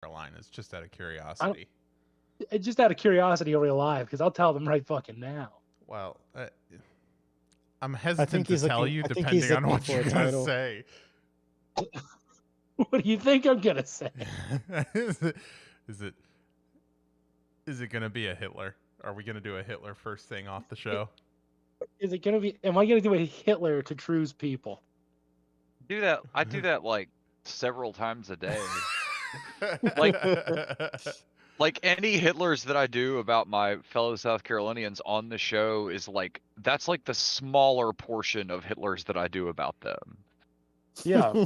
Carolinas, just out of curiosity. Just out of curiosity, are we alive? Because I'll tell them right fucking now. Well, I'm hesitant to tell you, depending on what you're going to say. What do you think I'm going to say? Is it going to be a Hitler? Are we going to do a Hitler first thing off the show? Is it going to be? Am I going to do a Hitler to Drew's people? Do that. I do that like several times a day. Like any Hitlers that I do about my fellow South Carolinians on the show is like, that's like the smaller portion of Hitlers that I do about them. Yeah.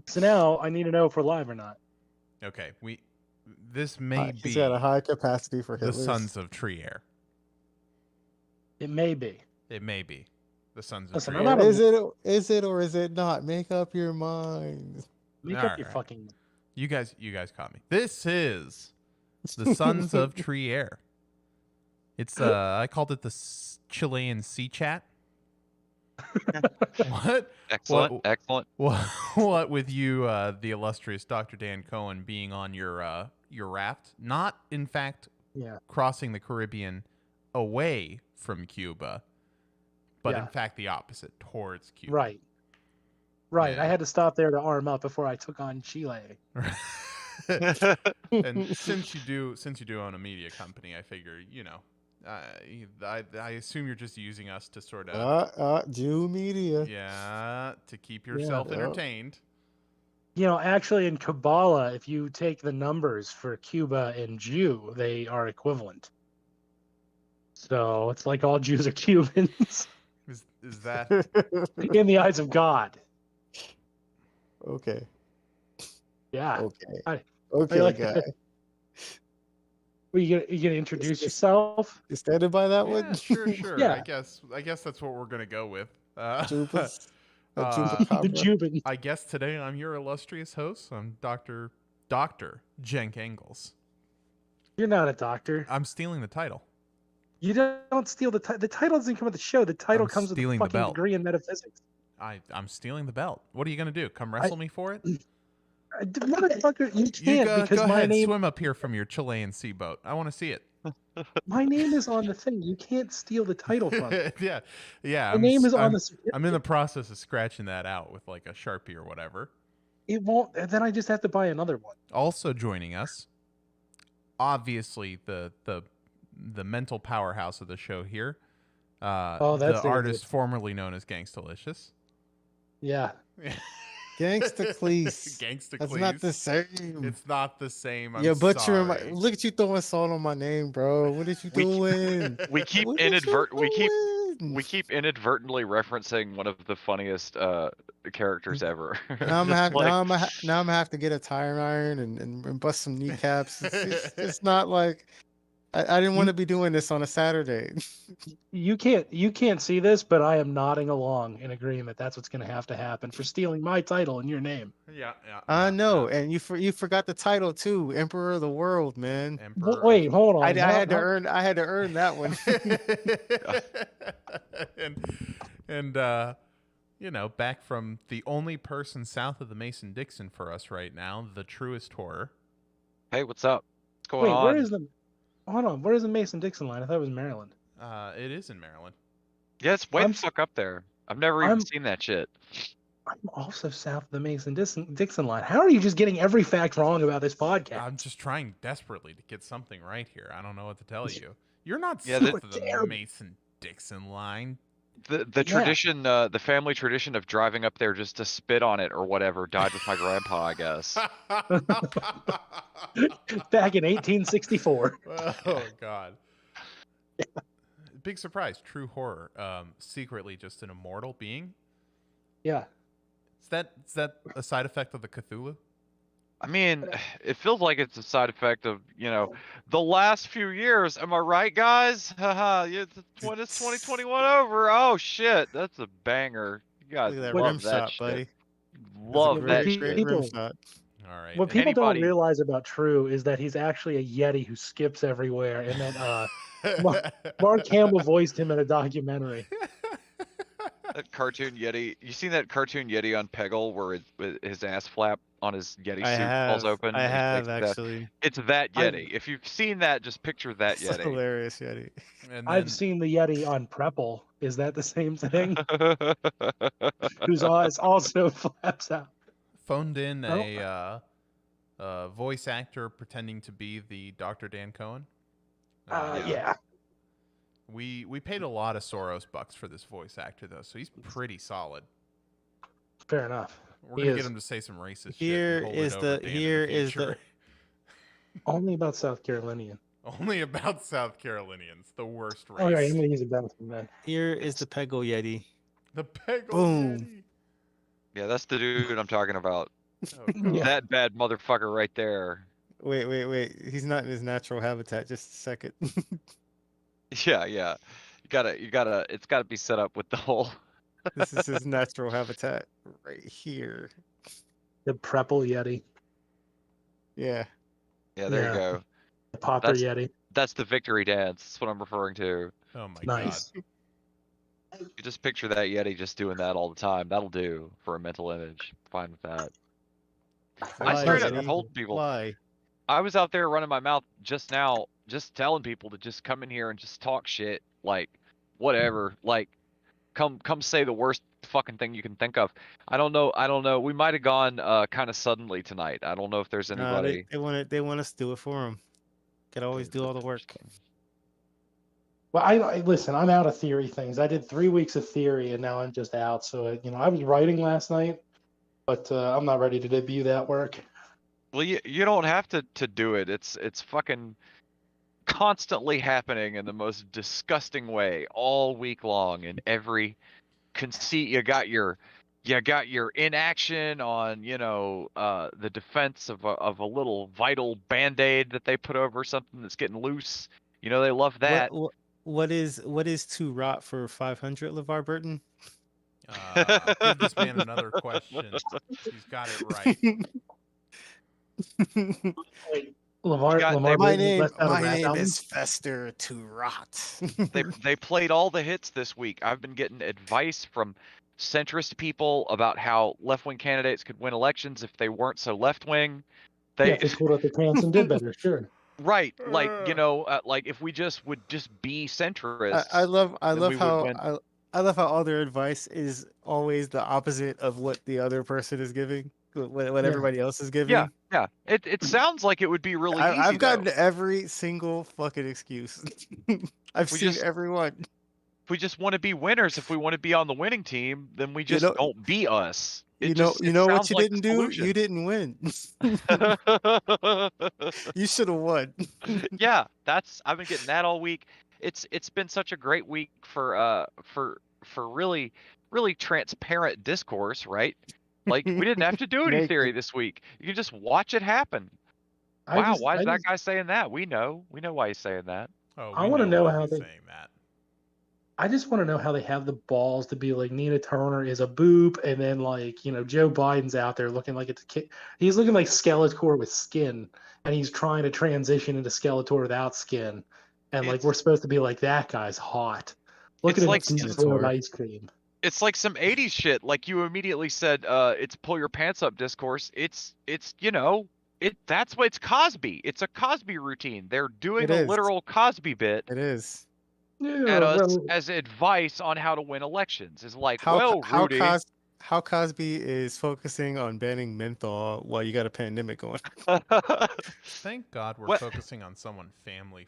So now I need to know if we're live or not. Okay, this may be. He's got a high capacity for Hitlers. The Sons of Trier. It may be. It may be the Sons of Trier. Is it or is it not? Make up your mind. Make up your fucking. You guys caught me. This is the Sons of Trier. It's I called it the Chilean sea chat. What? Excellent. Excellent. What with you, the illustrious Dr. Dan Cohen, being on your raft, not in fact crossing the Caribbean away from Cuba, but in fact the opposite, towards Cuba. Right. Yeah. I had to stop there to arm up before I took on Chile. And since you do own a media company, I figure, I assume you're just using us to sort of Jew media. Yeah, to keep yourself entertained. Actually in Kabbalah, if you take the numbers for Cuba and Jew, they are equivalent. So it's like all Jews are Cubans. Is that in the eyes of God? Okay. Yeah. Okay. Guy. Well, you gonna introduce yourself? You standing by that one? Sure. Yeah. I guess that's what we're gonna go with. The Jubin. I guess today I'm your illustrious host. I'm Dr. Cenk Engels. You're not a doctor. I'm stealing the title. You don't steal the title. The title doesn't come with the show. The title comes with a fucking degree in metaphysics. I'm stealing the belt. What are you gonna do? Come wrestle me for it? Motherfucker, you can't because my name. Swim up here from your Chilean sea boat. I want to see it. My name is on the thing. You can't steal the title from me. Yeah. My name is on the certificate. I'm in the process of scratching that out with like a Sharpie or whatever. It won't. Then I just have to buy another one. Also joining us, obviously the mental powerhouse of the show here. The artist formerly known as Ganstalicious. Yeah. Gangsta-cleese. That's not the same. It's not the same. You're butchering look at you throwing salt on my name, bro. What are you doing? We keep inadvertently referencing one of the funniest characters ever. Now I'm gonna have to get a tire iron and bust some kneecaps. It's not like I didn't want to be doing this on a Saturday. You can't see this, but I am nodding along in agreement. That's what's going to happen for stealing my title in your name. Yeah. I know, and you forgot the title too, Emperor of the World, man. Wait, hold on. I had to earn that one. and back from the only person south of the Mason-Dixon for us right now, the truest horror. Hey, what's up? What's going on? Hold on, where is the Mason-Dixon line? I thought it was Maryland. It is in Maryland. Yeah, it's way the fuck up there. I've never even seen that shit. I'm also south of the Mason-Dixon line. How are you just getting every fact wrong about this podcast? I'm just trying desperately to get something right here. I don't know what to tell you. You're not south of the Mason-Dixon line. The tradition, the family tradition of driving up there just to spit on it or whatever died with my grandpa, I guess. Back in 1864. Oh, God. Big surprise. True horror. Secretly just an immortal being. Yeah. Is that a side effect of the Cthulhu? I mean, it feels like it's a side effect of, the last few years. Am I right, guys? Haha, it's 2021 over. Oh, shit. That's a banger. You guys love that shit. Buddy. Love that shit. All right. What people don't realize about True is that he's actually a Yeti who skips everywhere. And then Mark Hamill voiced him in a documentary. That cartoon Yeti. You seen that cartoon Yeti on Peggle where his ass flap on his Yeti suit falls open? I and he have takes his ass- actually. It's that I've- Yeti. If you've seen that, just picture that It's Yeti. hilarious, Yeti. And I've then seen the Yeti on Prepple. Is that the same thing? Whose eyes also flaps out. phoned in Oh. a voice actor pretending to be the Dr. Dan Cohen. Yeah. We paid a lot of Soros bucks for this voice actor though, so he's pretty solid. Fair enough. We're gonna get him to say some racist Here shit. And hold is it the- over Dan here in the is the- future. Only about South Carolinian. Only about South Carolinians, the worst race. Oh, yeah, I'm gonna use a benefit then. Here is the Peggle Yeti. The Peggle Boom. Yeti. Yeah, that's the dude I'm talking about. Oh, God. Yeah. That bad motherfucker right there. Wait. He's not in his natural habitat. Just a second. Yeah. You gotta. It's gotta be set up with the whole. This is his natural habitat right here. The Prepple Yeti. Yeah. Yeah, there Yeah. you go. The Popper That's- Yeti. That's the victory dance. That's what I'm referring to. Oh my Nice. God. You just picture that Yeti just doing that all the time. That'll do for a mental image. Fine with that. I Fly, straight up Yeti, told people. Fly. I was out there running my mouth just now, just telling people to just come in here and just talk shit, like whatever, like come say the worst fucking thing you can think of. I don't know. We might have gone kind of suddenly tonight. I don't know if there's Nah, anybody. they want us to do it for them. Could always do all the work. Well, I listen. I'm out of theory things. I did 3 weeks of theory, and now I'm just out. So I was writing last night, but I'm not ready to debut that work. Well, you don't have to do it. It's fucking constantly happening in the most disgusting way all week long in every conceit. You got your inaction on the defense of a little vital band-aid that they put over something that's getting loose. They love that. What is to rot for 500, LeVar Burton? Give this man another question. He's got it right. Lamar My Burton name left out a rap album? is Fester to rot. They played all the hits this week. I've been getting advice from centrist people about how left-wing candidates could win elections if they weren't so left-wing. Yeah, if they pulled up their pants and did better, sure. Right, like like if we would be centrist. I love we how would win. I love how all their advice is always the opposite of what the other person is giving, what everybody else is giving. Yeah. It sounds like it would be really easy. I've gotten though. every single fucking excuse. I've seen every one. If we just want to be winners, if we want to be on the winning team, then we just don't be us. You know what you sounds like didn't the do? solution. You didn't win. You should have won. Yeah, I've been getting that all week. It's been such a great week for really transparent discourse, right? Like we didn't have to do any theory this week. You can just watch it happen. Wow, why is that guy saying that? We know why he's saying that. Oh, I want to know how he's they. saying that. I just want to know how they have the balls to be like Nina Turner is a boop, and then Joe Biden's out there looking like it's a kid. He's looking like Skeletor with skin, and he's trying to transition into Skeletor without skin, and we're supposed to be like that guy's hot. Look at him like Skeletor ice cream. It's like some 80s shit. Like you immediately said, it's pull your pants up discourse. It's that's what it's Cosby. It's a Cosby routine. They're doing a literal Cosby bit. It is. At us as advice on how to win elections. Is like, Rudy. How Cosby is focusing on banning menthol while you got a pandemic going. Thank God we're focusing on someone friendly,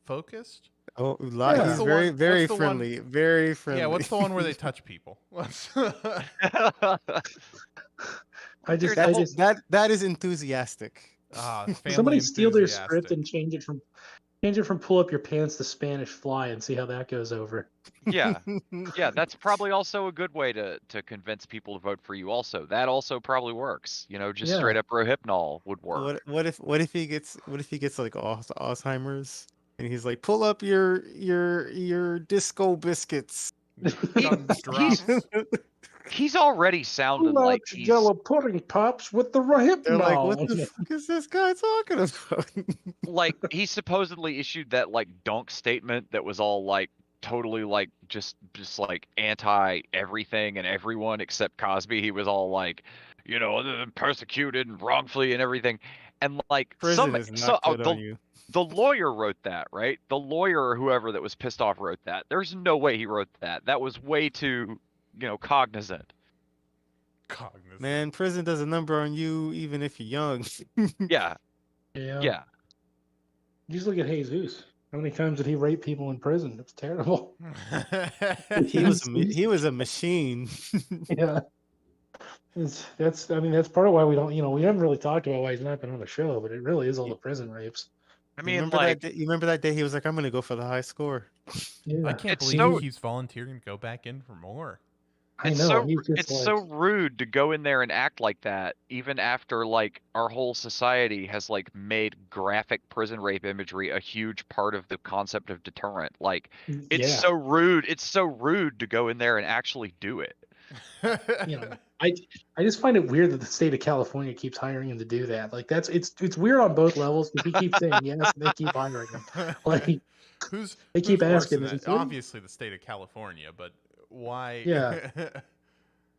focused. Oh, he's very friendly, very friendly. Yeah, what's the one where they touch people? That is enthusiastic. Somebody steal their script and change it from pull up your pants to Spanish fly and see how that goes over. Yeah, that's probably also a good way to convince people to vote for you. Also, that also probably works. Straight up Rohypnol would work. What if he gets like Alzheimer's and he's like, pull up your disco biscuits. He's already sounding like he's yellow pudding pops with the Rohypnol. They're like, what the fuck is this guy talking about? Like he supposedly issued that dunk statement that was all totally like just like anti everything and everyone except Cosby. He was all like, you know, persecuted and wrongfully and everything. And like Prison is not good on you. the lawyer wrote that, right? The lawyer or whoever that was pissed off wrote that. There's no way he wrote that. That was way too, you know, cognizant. Man, prison does a number on you even if you're young. Yeah. Yeah. Yeah. You just look at Jesus. How many times did he rape people in prison? It's terrible. He was a machine. Yeah. That's part of why we don't, we haven't really talked about why he's not been on the show, but it really is all the prison rapes. I mean, you remember that day he was like, I'm gonna go for the high score. Yeah. I can't believe he keeps volunteering to go back in for more. I know. It's so rude to go in there and act like that, even after like our whole society has like made graphic prison rape imagery a huge part of the concept of deterrent. Like, it's so rude. It's so rude to go in there and actually do it. I just find it weird that the state of California keeps hiring him to do that. Like, it's weird on both levels because he keeps saying yes, and they keep hiring him. Like, they keep asking. Obviously, the state of California, but why? Yeah.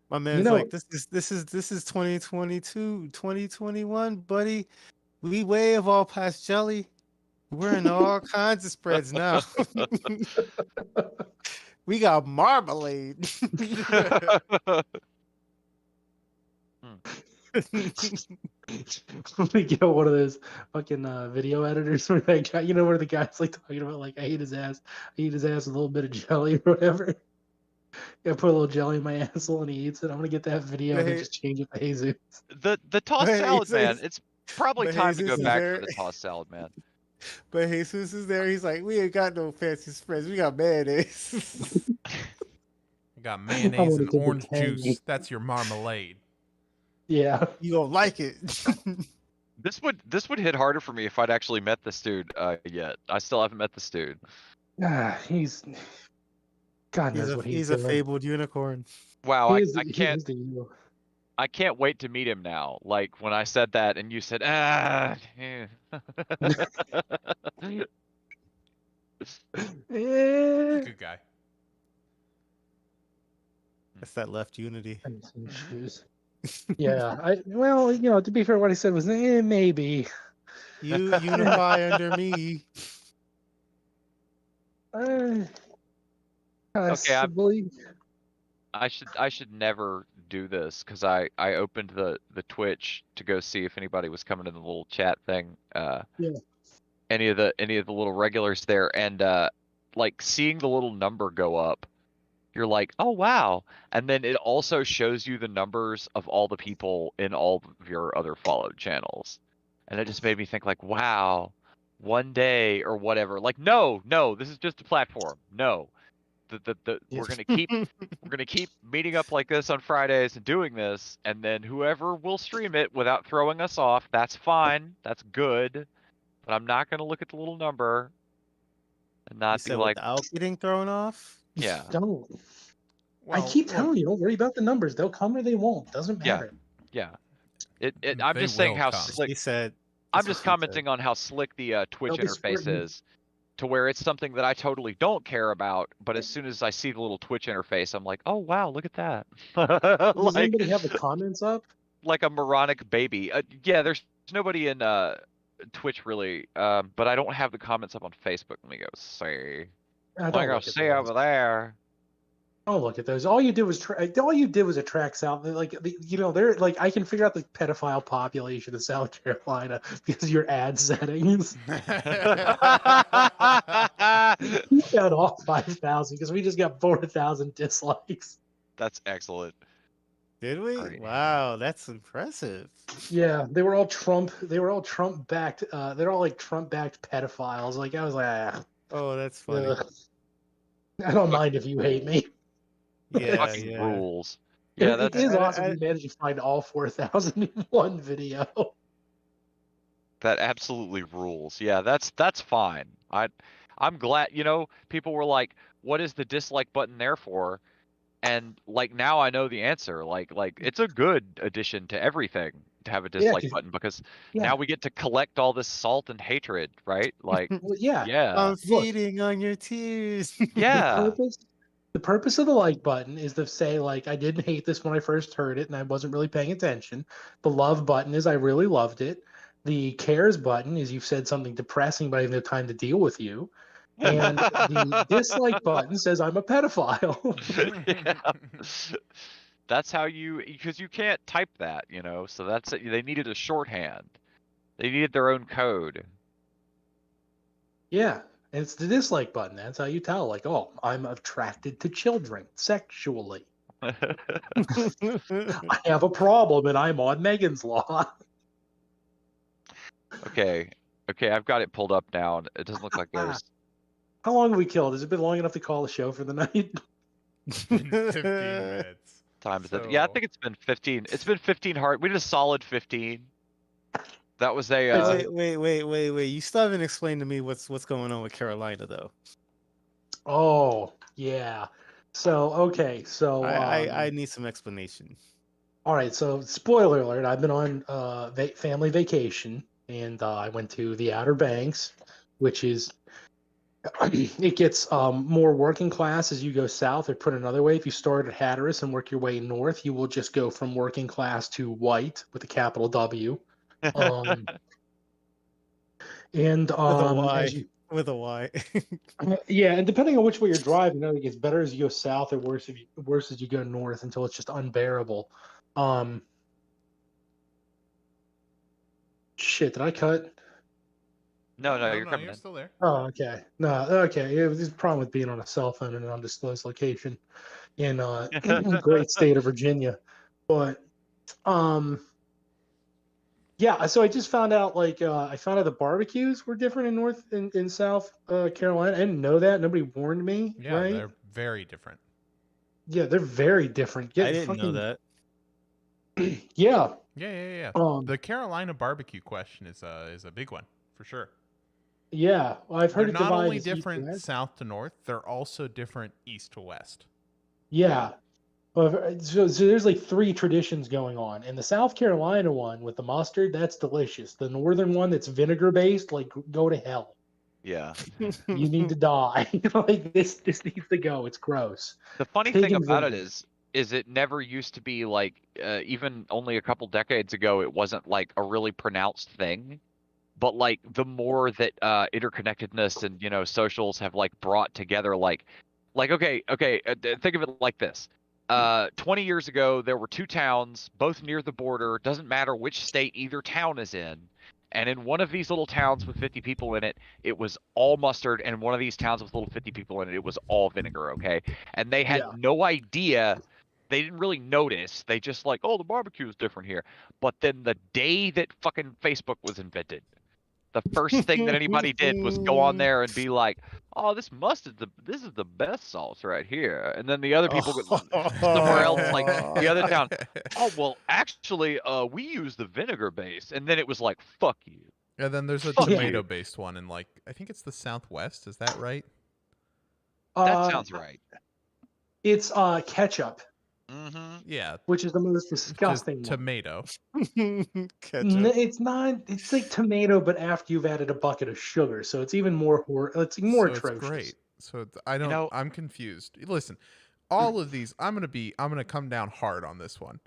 My man's like, this is 2022, 2021, buddy. We way have all past jelly. We're in all kinds of spreads now. We got marmalade. We get one of those fucking video editors where that guy, where the guy's like talking about like, I eat his ass with a little bit of jelly or whatever. I put a little jelly in my asshole and he eats it. I'm gonna get that video and just change it to Jesus. The tossed salad man. It's probably time to go back to the tossed salad man. But Jesus is there. He's like, we ain't got no fancy spreads. We got mayonnaise. We got mayonnaise and orange juice. That's your marmalade. Yeah, you gonna like it. This would hit harder for me if I'd actually met this dude yet. I still haven't met this dude. He's God knows what he's a fabled unicorn. Wow, I can't wait to meet him now. Like when I said that and you said, yeah. Good guy. That's that left unity. Yeah, to be fair, what he said was maybe. You unify under me. Okay, I should never do this because I opened the Twitch to go see if anybody was coming to the little chat thing. Any of the little regulars there, and like seeing the little number go up, you're like, oh wow, and then it also shows you the numbers of all the people in all of your other followed channels, and it just made me think like, wow, one day or whatever. Like, no, this is just a platform. No. We're gonna keep meeting up like this on Fridays and doing this, and then whoever will stream it without throwing us off, that's fine, that's good. But I'm not gonna look at the little number and not be like, without getting thrown off. Yeah. Don't. I keep telling you, don't worry about the numbers. They'll come or they won't. Doesn't matter. Yeah. I'm just saying how slick. He said. I'm just commenting on how slick the Twitch interface is. To where it's something that I totally don't care about, but as soon as I see the little Twitch interface, I'm like, oh wow, look at that. Does anybody have the comments up? Like a moronic baby. Yeah, there's nobody in Twitch really, but I don't have the comments up on Facebook. Let me go see. I go see over there. Oh, look at those! All you did was attract South. They're like, I can figure out the pedophile population of South Carolina because of your ad settings. You found all 5,000 because we just got 4,000 dislikes. That's excellent. Did we? Great. Wow, that's impressive. Yeah, they were all Trump. They were all Trump backed. They're all like Trump backed pedophiles. Like, I was like, oh, that's funny. I don't mind if you hate me. Yeah, rules. Yeah, it is awesome. You managed to find all 4,000 in one video. That absolutely rules. Yeah, that's fine. I'm glad. People were like, "What is the dislike button there for?" And like now I know the answer. Like it's a good addition to everything. to have a Yeah, dislike button because yeah. now we get to collect all this salt and hatred, right? Like, Well, yeah. yeah, I'm feeding on your tears. yeah. The purpose of the like button is to say, like, I didn't hate this when I first heard it and I wasn't really paying attention. The love button is I really loved it. The cares button is you've said something depressing, but I have no time to deal with you. And the dislike button says I'm a pedophile. Yeah. That's how because you can't type that, you know, so that's it. They needed a shorthand. They needed their own code. Yeah. And it's the dislike button. That's how you tell, like, oh, I'm attracted to children sexually. I have a problem and I'm on Megan's Law. Okay, I've got it pulled up now, and it doesn't look like there's. How long have we killed? Has it been long enough to call the show for the night? 15 minutes. Time is it? Yeah, I think it's been 15. It's been 15 hard. We did a solid 15. That was a. Wait! You still haven't explained to me what's going on with Carolina, though. Oh yeah. So okay. So I need some explanation. All right. So spoiler alert. I've been on family vacation, and I went to the Outer Banks, which is it gets more working class as you go south. Or put another way, if you start at Hatteras and work your way north, you will just go from working class to white with a capital W. And With a Y. With a Y. Yeah, and depending on which way you're driving, it gets better as you go south or worse as you go north until it's just unbearable. Shit, did I cut? No, you're coming. You're still there. Oh, okay. No, okay. It was a problem with being on a cell phone in an undisclosed location in great state of Virginia. But yeah, so I just found out the barbecues were different in North in South Carolina. I didn't know that. Nobody warned me. Yeah, right? They're very different. Yeah, they're very different. I didn't know that. Yeah. Yeah. The Carolina barbecue question is a big one for sure. Yeah, well, I've heard they're it not only divided different south to north; they're also different east to west. Yeah. Well, so there's like 3 traditions going on. And the South Carolina one with the mustard, that's delicious. The northern one that's vinegar based, like go to hell. Yeah. You need to die. Like this needs to go. It's gross. The funny thing about it is it never used to be like even only a couple decades ago it wasn't like a really pronounced thing. But like the more that interconnectedness and socials have like brought together like okay, think of it like this. 20 years ago, there were 2 towns, both near the border. Doesn't matter which state either town is in. And in one of these little towns with 50 people in it, it was all mustard. And one of these towns with little 50 people in it, it was all vinegar, okay? And they had no idea. They didn't really notice. They just like, oh, the barbecue is different here. But then the day that fucking Facebook was invented, the first thing that anybody did was go on there and be like, "Oh, this is the best sauce right here," and then the other people somewhere else, like the other town, "Oh, well, actually, we use the vinegar base," and then it was like, "Fuck you." And then there's a tomato-based one in like I think it's the Southwest. Is that right? That sounds right. It's ketchup. Mm-hmm. Yeah, which is the most disgusting one. Tomato. It's not. It's like tomato, but after you've added a bucket of sugar, so it's even more. It's more atrocious. It's great. So I don't. I'm confused. Listen, all of these. I'm gonna come down hard on this one.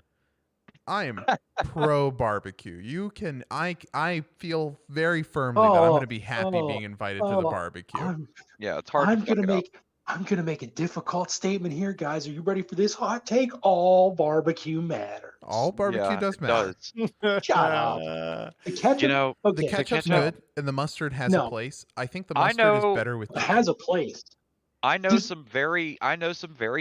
I am pro barbecue. You can. I feel very firmly that I'm gonna be happy being invited to the barbecue. It's hard. I'm gonna make a difficult statement here, guys. Are you ready for this hot take? All barbecue matters. All barbecue does matter. Shut up. The ketchup, the ketchup's good, and the mustard has a place. I think the mustard is better with. It has a place. I know some very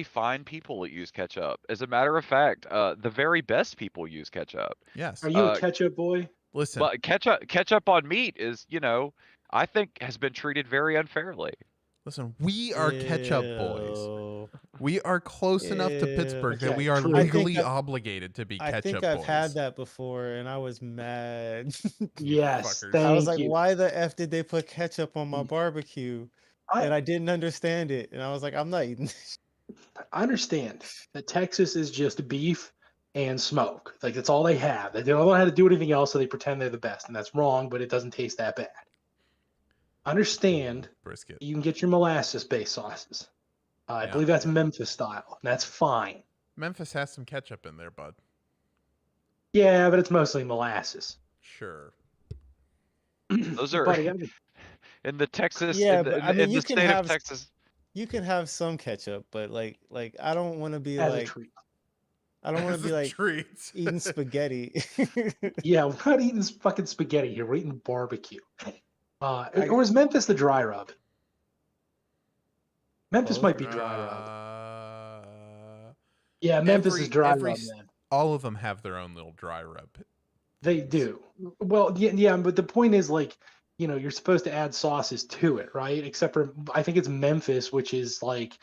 fine people that use ketchup. As a matter of fact, the very best people use ketchup. Yes. Are you a ketchup boy? Listen, but ketchup on meat is, I think has been treated very unfairly. Listen, we are ketchup boys. We are close enough to Pittsburgh that we are legally obligated to be ketchup boys. I think I've had that before, and I was mad. Yes, I was like, why the F did they put ketchup on my barbecue? And I didn't understand it. And I was like, I'm not eating this. I understand that Texas is just beef and smoke. Like that's all they have. They don't know how to do anything else, so they pretend they're the best, and that's wrong. But it doesn't taste that bad. Understand? Brisket. You can get your molasses-based sauces. I believe that's Memphis style. And that's fine. Memphis has some ketchup in there, bud. Yeah, but it's mostly molasses. Sure. Those are in the Texas. Yeah, in the, but I mean, in the state of Texas. You can have some ketchup, but like I don't want to be as like a treat. I don't want to be like treat. eating spaghetti. Yeah, we're not eating fucking spaghetti here. We're eating barbecue. Or is Memphis the dry rub? Memphis might be dry rub. Yeah, Memphis is dry rub, man. All of them have their own little dry rub. They do. Well, yeah, but the point is, like, you're supposed to add sauces to it, right? Except for, I think it's Memphis, which is like,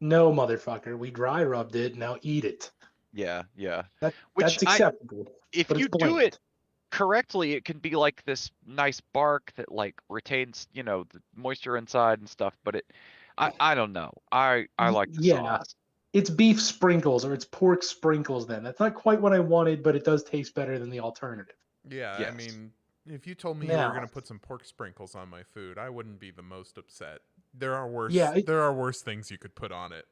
no, motherfucker, we dry rubbed it, now eat it. Yeah. That's acceptable. If you do it correctly, it can be like this nice bark that like retains, the moisture inside and stuff. But I don't know. I like the sauce. It's beef sprinkles or it's pork sprinkles. Then that's not quite what I wanted, but it does taste better than the alternative. Yeah, yes. I mean, if you told me you were going to put some pork sprinkles on my food, I wouldn't be the most upset. There are worse. There are worse things you could put on it.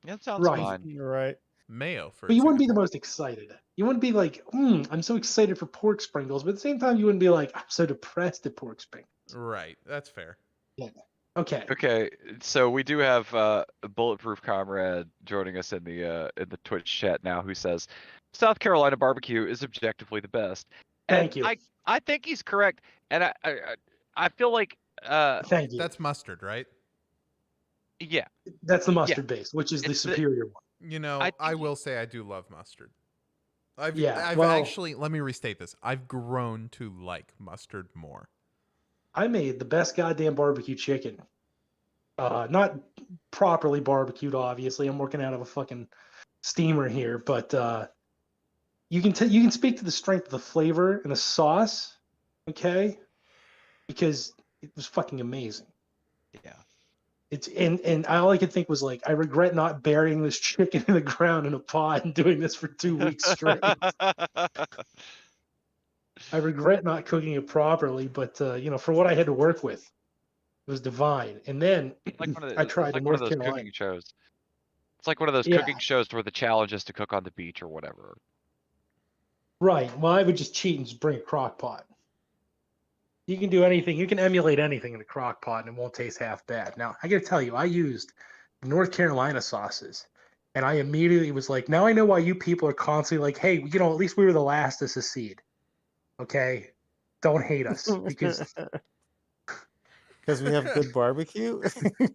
That sounds fine. You're right. Mayo, for example. You wouldn't be the most excited. You wouldn't be like, I'm so excited for pork sprinkles, but at the same time, you wouldn't be like, I'm so depressed at pork sprinkles. Right. That's fair. Yeah. Okay. So we do have a Bulletproof Comrade joining us in the Twitch chat now, who says South Carolina barbecue is objectively the best. Thank you. I think he's correct, and I feel like thank you. That's mustard, right? Yeah. That's the mustard base, which is the superior one. I will say I do love mustard. I've actually, let me restate this. I've grown to like mustard more. I made the best goddamn barbecue chicken. Not properly barbecued, obviously. I'm working out of a fucking steamer here, but you can speak to the strength of the flavor and the sauce, okay? Because it was fucking amazing. Yeah. It's and all I could think was like, I regret not burying this chicken in the ground in a pot and doing this for 2 weeks straight. I regret not cooking it properly, but for what I had to work with, it was divine. And then I tried in North Carolina. Cooking shows. It's like one of those cooking shows where the challenge is to cook on the beach or whatever. Right. Well, I would just cheat and just bring a crock pot. You can do anything. You can emulate anything in a crock pot, and it won't taste half bad. Now, I got to tell you, I used North Carolina sauces, and I immediately was like, now I know why you people are constantly like, hey, at least we were the last to secede. Okay, don't hate us because we have good barbecue.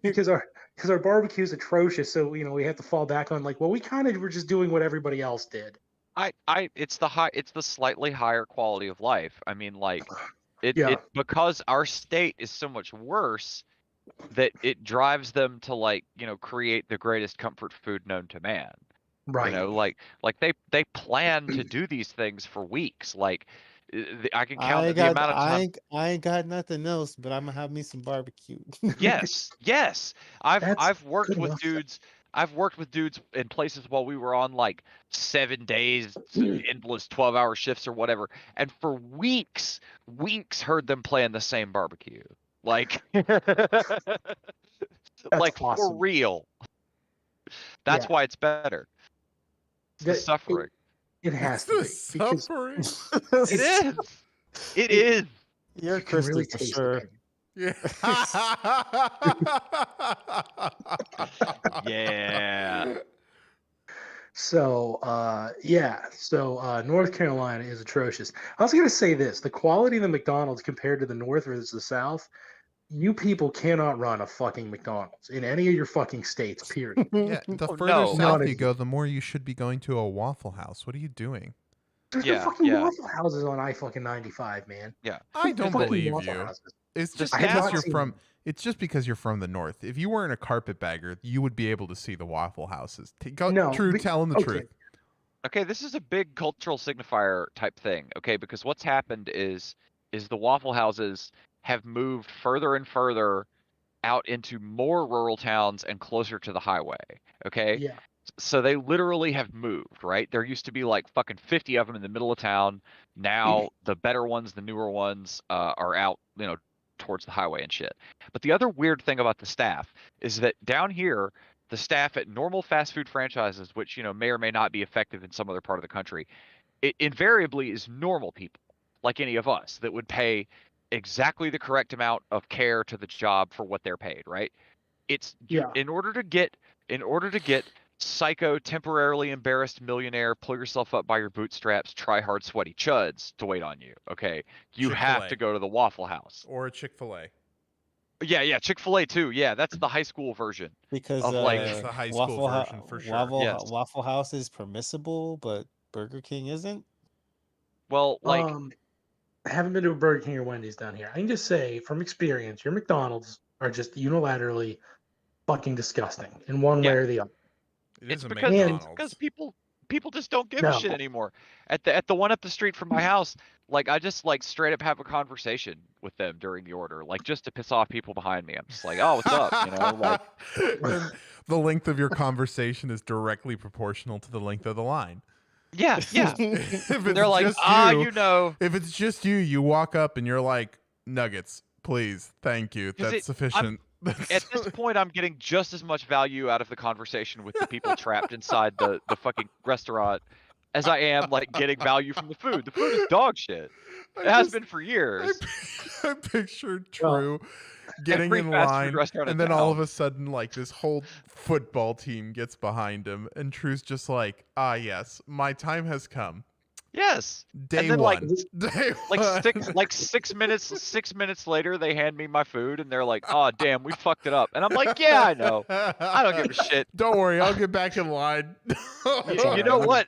because our barbecue is atrocious. So we have to fall back on like, well, we kind of were just doing what everybody else did. It's the slightly higher quality of life. I mean, like it because our state is so much worse that it drives them to like create the greatest comfort food known to man. Right. Like they plan to do these things for weeks. Like. I can count the amount of time. I ain't got nothing else, but I'm gonna have me some barbecue. Yes. I've worked with dudes. I've worked with dudes in places while we were on like 7 days, endless 12-hour shifts or whatever, and for weeks heard them playing the same barbecue. Like, like awesome. For real. That's why it's better. It's the suffering. It has to be. Suffering. It is. It is. You're Christy really for sure. Yeah. Yeah. So, North Carolina is atrocious. I was going to say this. The quality of the McDonald's compared to the North versus the South, you people cannot run a fucking McDonald's in any of your fucking states, period. Yeah, the further south you go, the more you should be going to a Waffle House. What are you doing? There's no fucking Waffle Houses on I-95, man. Yeah. I don't believe you. Houses. It's just because you're from... It's just because you're from the North. If you weren't a carpetbagger, you would be able to see the Waffle Houses. Tell them the truth. Okay, this is a big cultural signifier type thing, okay? Because what's happened is the Waffle Houses have moved further and further out into more rural towns and closer to the highway, okay? Yeah. So they literally have moved, right? There used to be like fucking 50 of them in the middle of town. Now the better ones, the newer ones, are out, towards the highway and shit. But the other weird thing about the staff is that down here, the staff at normal fast food franchises, which may or may not be effective in some other part of the country, it invariably is normal people, like any of us, that would pay exactly the correct amount of care to the job for what they're paid, right? It's in order to get psycho, temporarily embarrassed millionaire, pull yourself up by your bootstraps, try hard, sweaty chuds to wait on you. Okay, you have to go to the Waffle House or a Chick-fil-A. Yeah, Chick-fil-A too. Yeah, that's the high school version. Because of it's the high school version for sure. Waffle House is permissible, but Burger King isn't. Well, like, I haven't been to a Burger King or Wendy's down here. I can just say from experience, your McDonald's are just unilaterally fucking disgusting in one way or the other. It's because people just don't give a shit anymore. At the one up the street from my house, like I just like straight up have a conversation with them during the order, like just to piss off people behind me. I'm just like, oh, what's up? Like the length of your conversation is directly proportional to the length of the line. Yeah. They're like, if it's just you, you walk up and you're like, nuggets, please, thank you, that's sufficient. At this point, I'm getting just as much value out of the conversation with the people trapped inside the fucking restaurant as I am like getting value from the food. The food is dog shit. It has been for years. I pictured True getting in line, and then all of a sudden, like this whole football team gets behind him, and True's just like, "Ah, yes, my time has come." Yes. Day one. Like 6 minutes. 6 minutes later, they hand me my food, and they're like, "Oh, damn, we fucked it up." And I'm like, "Yeah, I know. I don't give a shit. Don't worry, I'll get back in line." You know what?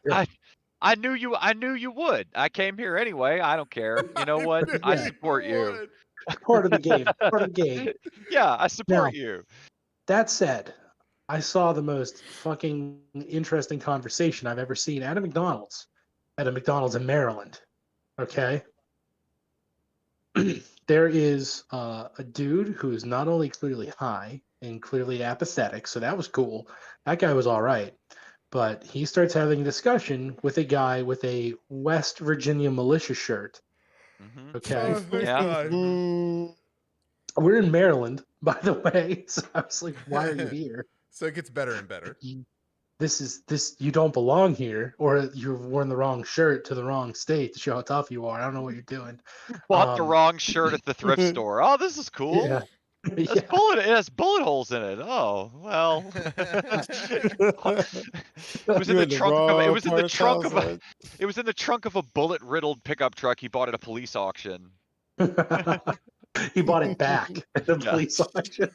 I knew you would. I came here anyway. I don't care. You know what? I support you. Part of the game. Part of the game. Yeah, I support you. That said, I saw the most fucking interesting conversation I've ever seen at a McDonald's in Maryland. Okay? There is a dude who is not only clearly high and clearly apathetic, so that was cool. That guy was all right. But he starts having a discussion with a guy with a West Virginia militia shirt. Mm-hmm. Okay. Yeah. We're in Maryland, by the way. So I was like, why are you here? So it gets better and better. You don't belong here, or you've worn the wrong shirt to the wrong state to show how tough you are. I don't know what you're doing. Bought the wrong shirt at the thrift store. Oh, this is cool. Yeah. It has bullet holes in it. Oh, well. It was in the trunk of a bullet-riddled pickup truck he bought at a police auction. He bought it back at the police auction.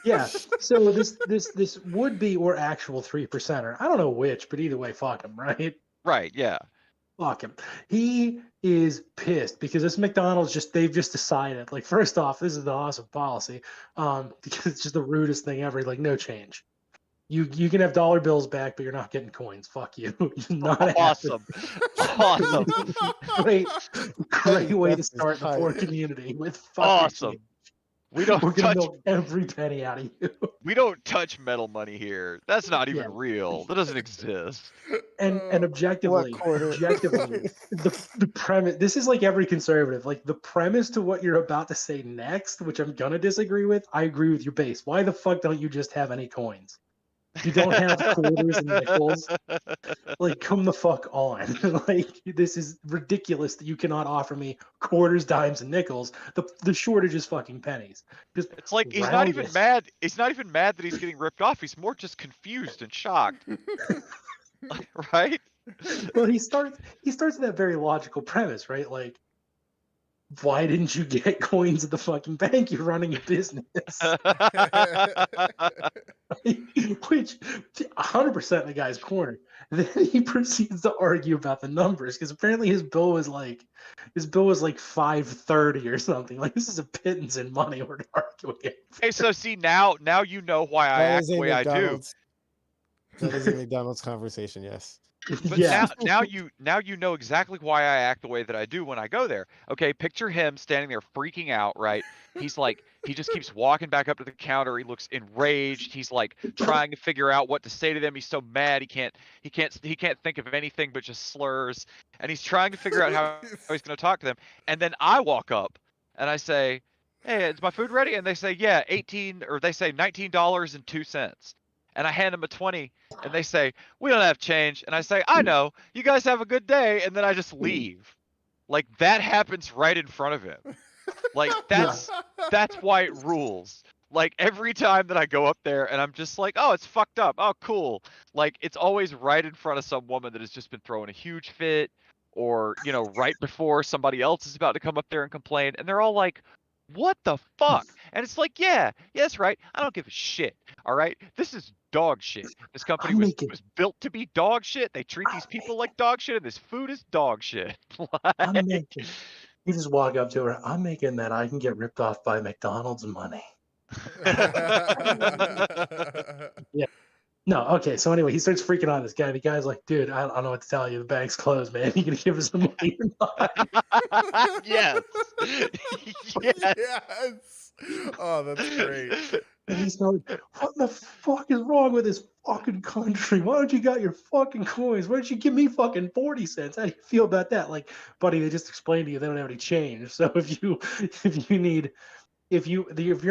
Yeah. So this would be or actual 3%er. I don't know which, but either way, fuck him, right? Right. Yeah. Fuck him. He is pissed because this McDonald's they've just decided, like, first off, this is the awesome policy, because it's just the rudest thing ever. Like, no change. You can have dollar bills back, but you're not getting coins. Fuck you. You're not awesome. Awesome. Great way to start the poor community with awesome. We're gonna milk every penny out of you. We don't touch metal money here. That's not even real. That doesn't exist. And objectively, the premise. This is like every conservative. Like the premise to what you're about to say next, which I'm gonna disagree with. I agree with your base. Why the fuck don't you just have any coins? You don't have quarters and nickels. Like, come the fuck on. Like, this is ridiculous that you cannot offer me quarters, dimes, and nickels. The shortage is fucking pennies. It's like he's not even mad. He's not even mad that he's getting ripped off. He's more just confused and shocked. Right? Well, he starts with that very logical premise, right? Like, why didn't you get coins at the fucking bank? You're running a business. Which 100% in the guy's corner. Then he proceeds to argue about the numbers because apparently his bill was like $530 or something. Like, this is a pittance in money we're arguing. Hey, so see now you know why I act the way I do. That is a McDonald's conversation, yes. But now you know exactly why I act the way that I do when I go there. Okay, picture him standing there freaking out, right? He's like, he just keeps walking back up to the counter. He looks enraged. He's like trying to figure out what to say to them. He's so mad he can't think of anything but just slurs. And he's trying to figure out how he's going to talk to them. And then I walk up and I say, "Hey, is my food ready?" And they say, "Yeah, they say $19.02." And I hand them a 20, and they say, "We don't have change." And I say, "I know. You guys have a good day." And then I just leave. Like, that happens right in front of him. Like, that's why it rules. Like, every time that I go up there and I'm just like, "Oh, it's fucked up. Oh, cool." Like, it's always right in front of some woman that has just been throwing a huge fit, or, you know, right before somebody else is about to come up there and complain. And they're all like, "What the fuck?" And it's like, yeah, that's right. I don't give a shit. All right. This is dog shit. This company was built to be dog shit. They treat these people like dog shit, and this food is dog shit. I'm making. You just walk up to her. "I'm making that I can get ripped off by McDonald's money." Yeah. No, okay. So anyway, he starts freaking on this guy. The guy's like, "Dude, I don't know what to tell you. The bank's closed, man. You gonna give us some money or not?" Yes. Yes. Oh, that's great. And he's going, "What the fuck is wrong with this fucking country? Why don't you got your fucking coins? Why don't you give me fucking 40 cents? How do you feel about that?" Like, buddy, they just explained to you they don't have any change. So if you're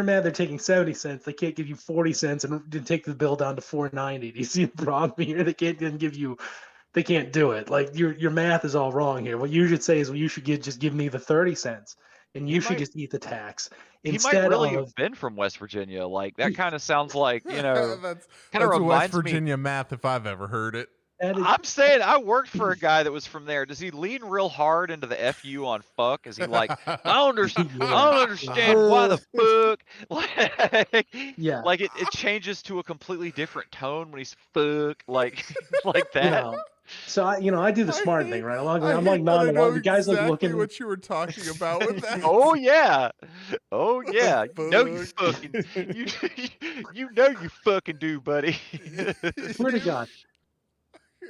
mad they're taking 70 cents, they can't give you 40 cents and take the bill down to $4.90. Do you see the problem here? They can't do it. Like, your math is all wrong here. What you should say is, well, you should just give me the 30 cents and you should just eat the tax. He might really have been from West Virginia. Like, that kind of sounds like, you know, that's reminds West Virginia math if I've ever heard it. I'm saying I worked for a guy that was from there. Does he lean real hard into the FU on fuck? Is he like, I don't understand why the fuck? Like it changes to a completely different tone when he's fuck, like that. No. So I do the smart thing, right? I'm like nodding along. The guy's like looking. What you were talking about with that? Oh yeah. You know you fucking you know you fucking do, buddy. Swear to God.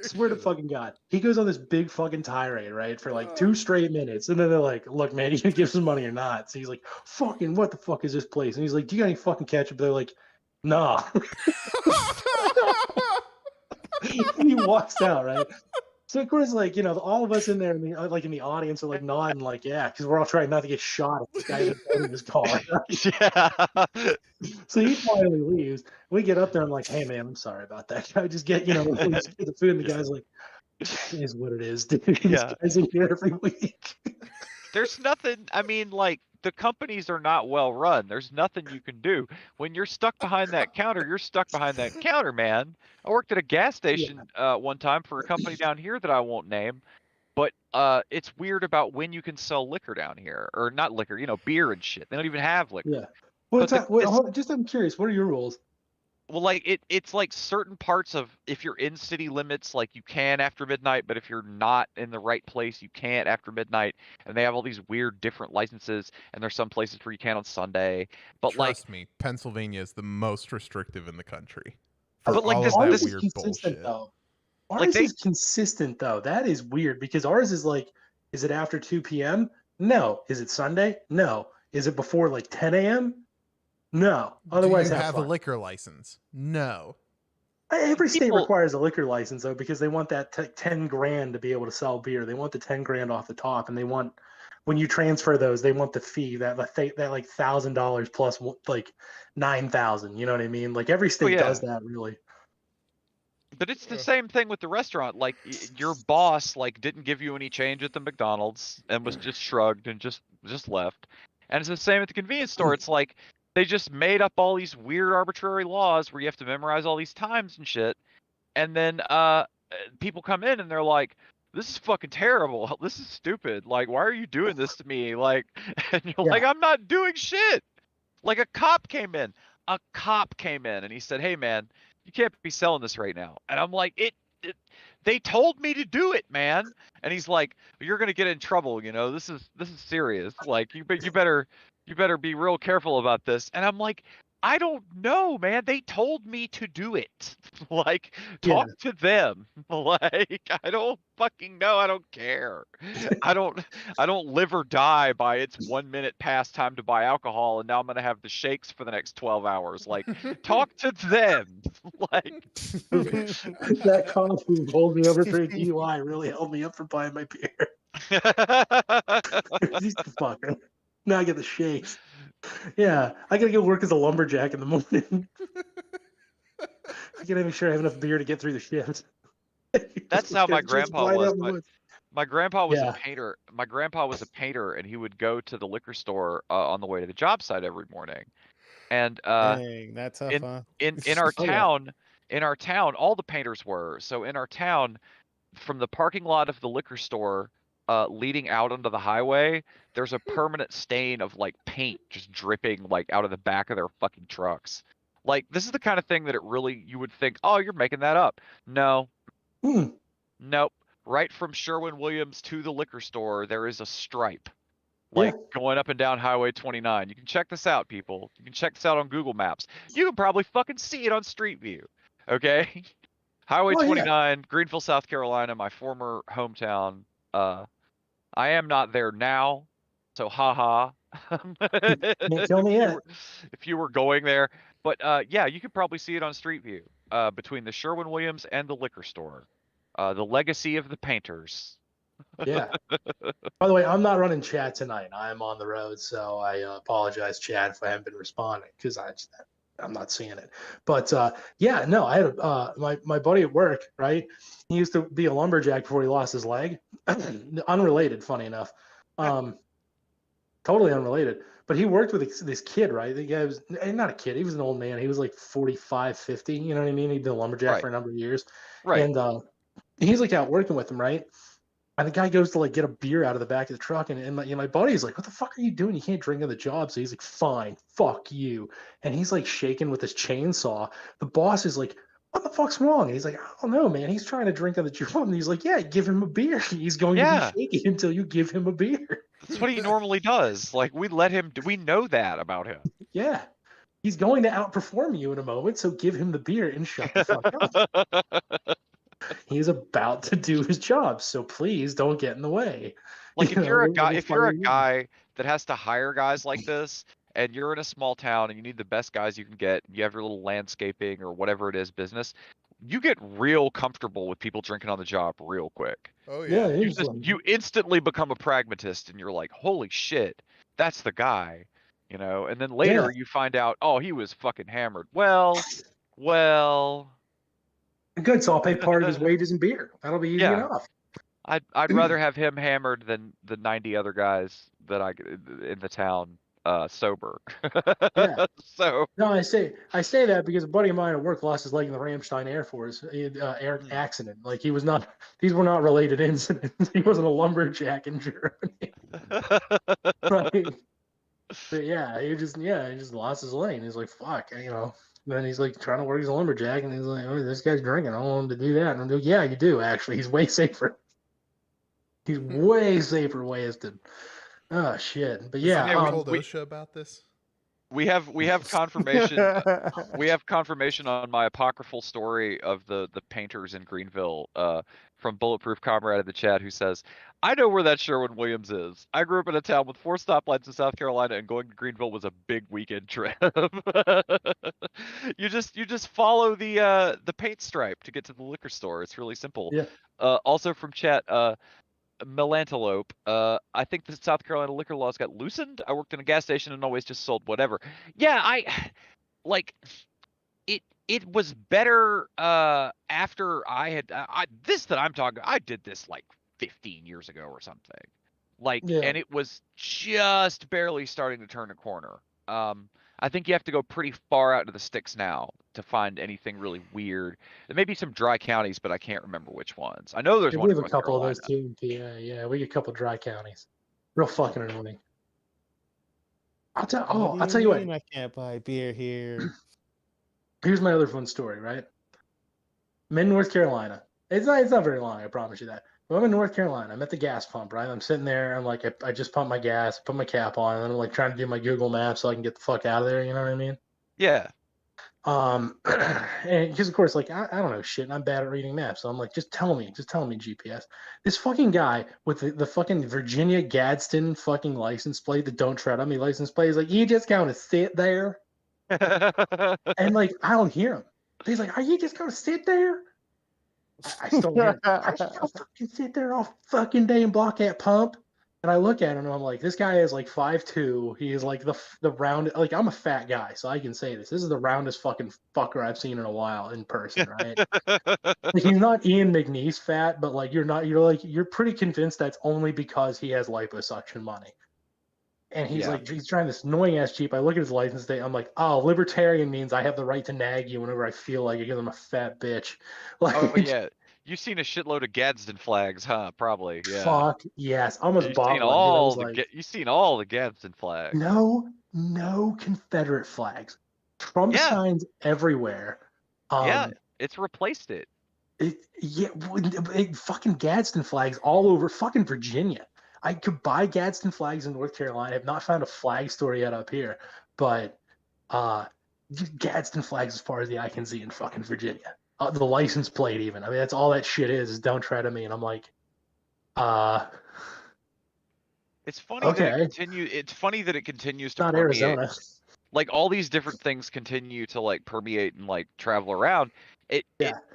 Swear to fucking God. He goes on this big fucking tirade, right, for like 2 straight minutes. And then they're like, "Look, man, you gonna give some money or not?" So he's like, "Fucking what the fuck is this place?" And he's like, "Do you got any fucking ketchup?" They're like, "Nah." And he walks out, right? So of course, like, all of us in there, in the audience are like nodding, like, yeah, because we're all trying not to get shot at this guy in his car. Yeah. So he finally leaves. We get up there. I'm like, "Hey, man, I'm sorry about that." I just get, we just get the food, and the guy's like, "It is what it is, dude." This guy's in here every week. There's nothing. I mean, like, the companies are not well run. There's nothing you can do. When you're stuck behind that counter, you're stuck behind that counter, man. I worked at a gas station one time for a company down here that I won't name, but it's weird about when you can sell liquor down here, or not liquor, beer and shit. They don't even have liquor. Yeah. Well, I'm curious. What are your rules? Well, like it's like certain parts of, if you're in city limits, like you can after midnight, but if you're not in the right place, you can't after midnight. And they have all these weird different licenses, and there's some places where you can on Sunday. But trust me, Pennsylvania is the most restrictive in the country. But like ours is consistent though. Ours is consistent though. That is weird because ours is like, is it after 2 p.m.? No. Is it Sunday? No. Is it before like 10 a.m.? No. Otherwise, do you have a liquor license? No. Every state requires a liquor license though, because they want that 10 grand to be able to sell beer. They want the 10 grand off the top, and they want, when you transfer those, they want the fee that like $1,000 plus like $9,000. You know what I mean? Like every state does that, really. But it's the same thing with the restaurant. Like your boss like didn't give you any change at the McDonald's and was just shrugged and just left. And it's the same at the convenience store. It's like they just made up all these weird arbitrary laws where you have to memorize all these times and shit. And then people come in and they're like, "This is fucking terrible. This is stupid. Like, why are you doing this to me?" Like, and you're like, "I'm not doing shit." Like a cop came in and he said, "Hey man, you can't be selling this right now." And I'm like, they told me to do it, man. And he's like, "You're gonna get in trouble. This is serious. Like, you better be real careful about this." And I'm like, I don't know, man. They told me to do it. Like, Yeah. talk to them. Like, I don't fucking know. I don't care. I don't live or die by it's 1 minute past time to buy alcohol and now I'm gonna have the shakes for the next 12 hours. Like, talk to them. Like That cop who pulled me over for a DUI really held me up for buying my beer. He's the fucker. Now I get the shakes. Yeah, I gotta go work as a lumberjack in the morning. I gotta make sure I have enough beer to get through the shift. That's how my Just grandpa right was. out in the woods. My grandpa was a Yeah. painter. My grandpa was a painter, and he would go to the liquor store on the way to the job site every morning. And Dang, that's tough, huh? in our Oh, yeah. town, all the painters were. So in our town, from the parking lot of the liquor store leading out onto the highway, there's a permanent stain of like paint just dripping like out of the back of their fucking trucks. Like, this is the kind of thing that you would think, oh, you're making that up. No. Nope. Right from Sherwin-Williams to the liquor store, there is a stripe. Like, going up and down Highway 29. You can check this out, people. You can check this out on Google Maps. You can probably fucking see it on Street View. Okay? Highway 29, Greenville, South Carolina, my former hometown. I am not there now, so haha. Can't tell me yet. If you were going there. But yeah, you could probably see it on Street View between the Sherwin-Williams and the liquor store. The legacy of the painters. Yeah. By the way, I'm not running chat tonight. I am on the road, so I apologize, Chad, if I haven't been responding because I'm not seeing it. But yeah, no, I had my buddy at work, right? He used to be a lumberjack before he lost his leg. Unrelated, funny enough. Totally unrelated. But he worked with this kid, right? The guy was not a kid. He was an old man. He was like 45, 50. You know what I mean? He'd been a lumberjack for a number of years. Right. And he's like out working with him, right? And the guy goes to like get a beer out of the back of the truck, and my buddy's like, "What the fuck are you doing? You can't drink on the job." So he's like, "Fine, fuck you." And he's like shaking with his chainsaw. The boss is like, "What the fuck's wrong?" And he's like, "I don't know, man. He's trying to drink on the job." And he's like, "Yeah, give him a beer. He's going to be shaky until you give him a beer." That's what he normally does. Like, we let him. We know that about him. Yeah, he's going to outperform you in a moment, so give him the beer and shut the fuck up. He's about to do his job, so please don't get in the way. Like, if you're a guy that has to hire guys like this, and you're in a small town and you need the best guys you can get, you have your little landscaping or whatever it is business, you get real comfortable with people drinking on the job real quick. Oh yeah. You instantly become a pragmatist, and you're like, holy shit, that's the guy, you know. And then later you find out, oh, he was fucking hammered. Well. Good, so I'll pay part of his wages in beer. That'll be easy enough. I'd rather have him hammered than the 90 other guys that in the town sober. Yeah. So no, I say that because a buddy of mine at work lost his leg in the Ramstein Air Force accident. Like these were not related incidents. He wasn't a lumberjack in Germany. Right. But yeah, he just lost his leg. And he's like, fuck, you know. Then he's like trying to work as a lumberjack, and he's like, "Oh, this guy's drinking. I don't want him to do that." And I'm like, "Yeah, you do actually. He's way safer. He's way safer wasted." Oh shit! But yeah, we told OSHA about this. We have confirmation. We have confirmation on my apocryphal story of the painters in Greenville from Bulletproof Comrade in the chat, who says, "I know where that Sherwin-Williams is. I grew up in a town with 4 stoplights in South Carolina, and going to Greenville was a big weekend trip." You just follow the paint stripe to get to the liquor store. It's really simple. Yeah. Also from chat, Melantelope. I think the South Carolina liquor laws got loosened. I worked in a gas station and always just sold whatever. Yeah, it was better after I had this that I'm talking. I did this like 15 years ago or something. And it was just barely starting to turn a corner. I think you have to go pretty far out into the sticks now to find anything really weird. There may be some dry counties, but I can't remember which ones. I know there's one. We have a couple of those too. Yeah, we get a couple of dry counties. Real fucking annoying. I'll tell you what. I can't buy beer here. Here's my other fun story, right? I'm in North Carolina. It's not very long, I promise you that. But I'm in North Carolina. I'm at the gas pump, right? I'm sitting there. I'm like, I just pumped my gas, put my cap on, and then I'm like trying to do my Google Maps so I can get the fuck out of there. You know what I mean? Yeah. And because of course, like I don't know shit, and I'm bad at reading maps, so I'm like, just tell me GPS. This fucking guy with the fucking Virginia Gadsden fucking license plate, the "Don't Tread on Me" license plate, is like, you just gotta sit there, and like I don't hear him. He's like, are you just gonna sit there? I still don't hear him. Are you gonna fucking sit there all fucking day and block that pump? And I look at him and I'm like, this guy is like 5'2". He is like the round, like I'm a fat guy, so I can say this. This is the roundest fucking fucker I've seen in a while in person, right? Like he's not Ian McNeese fat, but like you're pretty convinced that's only because he has liposuction money. And he's like, he's trying this annoying ass Jeep. I look at his license plate. I'm like, oh, libertarian means I have the right to nag you whenever I feel like it because I'm a fat bitch. Like, Oh yeah, you've seen a shitload of Gadsden flags, huh? Probably, yeah. Fuck yes, I almost You've bought seen one. all you've seen all the Gadsden flags. No Confederate flags. Trump signs everywhere. Yeah, it's replaced it. Fucking Gadsden flags all over fucking Virginia. I could buy Gadsden flags in North Carolina. I have not found a flag store yet up here, but Gadsden flags as far as the eye can see in fucking Virginia. The license plate, even. I mean, that's all that shit is "Don't Tread on Me," and I'm like, It's funny okay. that it continues. It's funny that it continues to not permeate. Arizona. Like all these different things continue to like permeate and like travel around.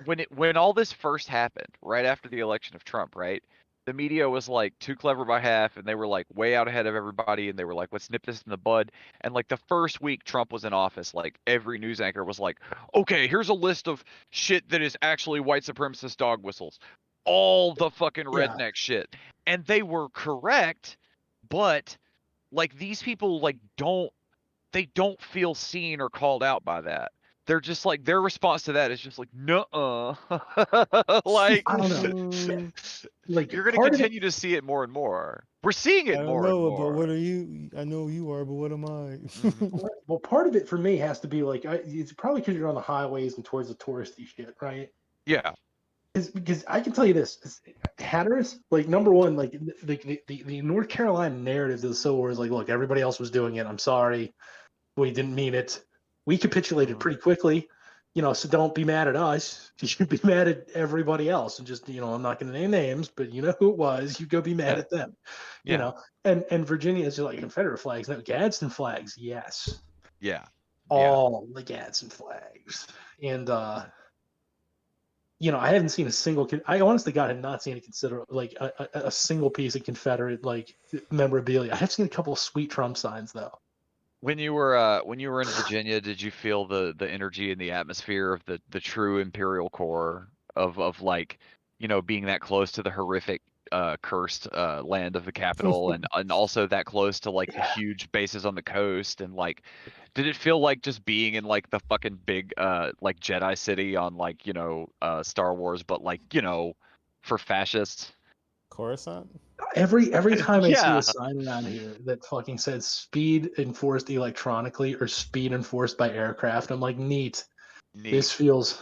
When all this first happened, right after the election of Trump, right? The media was like too clever by half, and they were like way out ahead of everybody, and they were like, let's nip this in the bud. And like the first week Trump was in office, like every news anchor was like, okay, here's a list of shit that is actually white supremacist dog whistles. All the fucking redneck shit. And they were correct, but like these people like don't feel seen or called out by that. They're just like, their response to that is just like, nuh-uh. Like, I don't know. Like you're going to continue to see it more and more. We're seeing it more and more. But what are you? I know you are, but what am I? Well, part of it for me has to be like, it's probably because you're on the highways and towards the touristy shit, right? Yeah. Because I can tell you this, Hatteras, like number one, like the North Carolina narrative of the Civil War is like, look, everybody else was doing it. I'm sorry, we didn't mean it. We capitulated pretty quickly, so don't be mad at us. You should be mad at everybody else, and just I'm not going to name names, but you know who it was. You go be mad at them. And Virginia is like Confederate flags, no Gadsden flags, yes. Yeah. All the Gadsden flags, and I haven't seen a single. I honestly God had not seen a single piece of Confederate like memorabilia. I have seen a couple of sweet Trump signs though. When you were in Virginia, did you feel the energy and the atmosphere of the true imperial core of like, being that close to the horrific cursed land of the capital and also that close to like the huge bases on the coast, and like did it feel like just being in like the fucking big like Jedi city on like Star Wars, but like for fascists? Coruscant? Every time I see a sign around here that fucking says speed enforced electronically or speed enforced by aircraft, I'm like, neat. This feels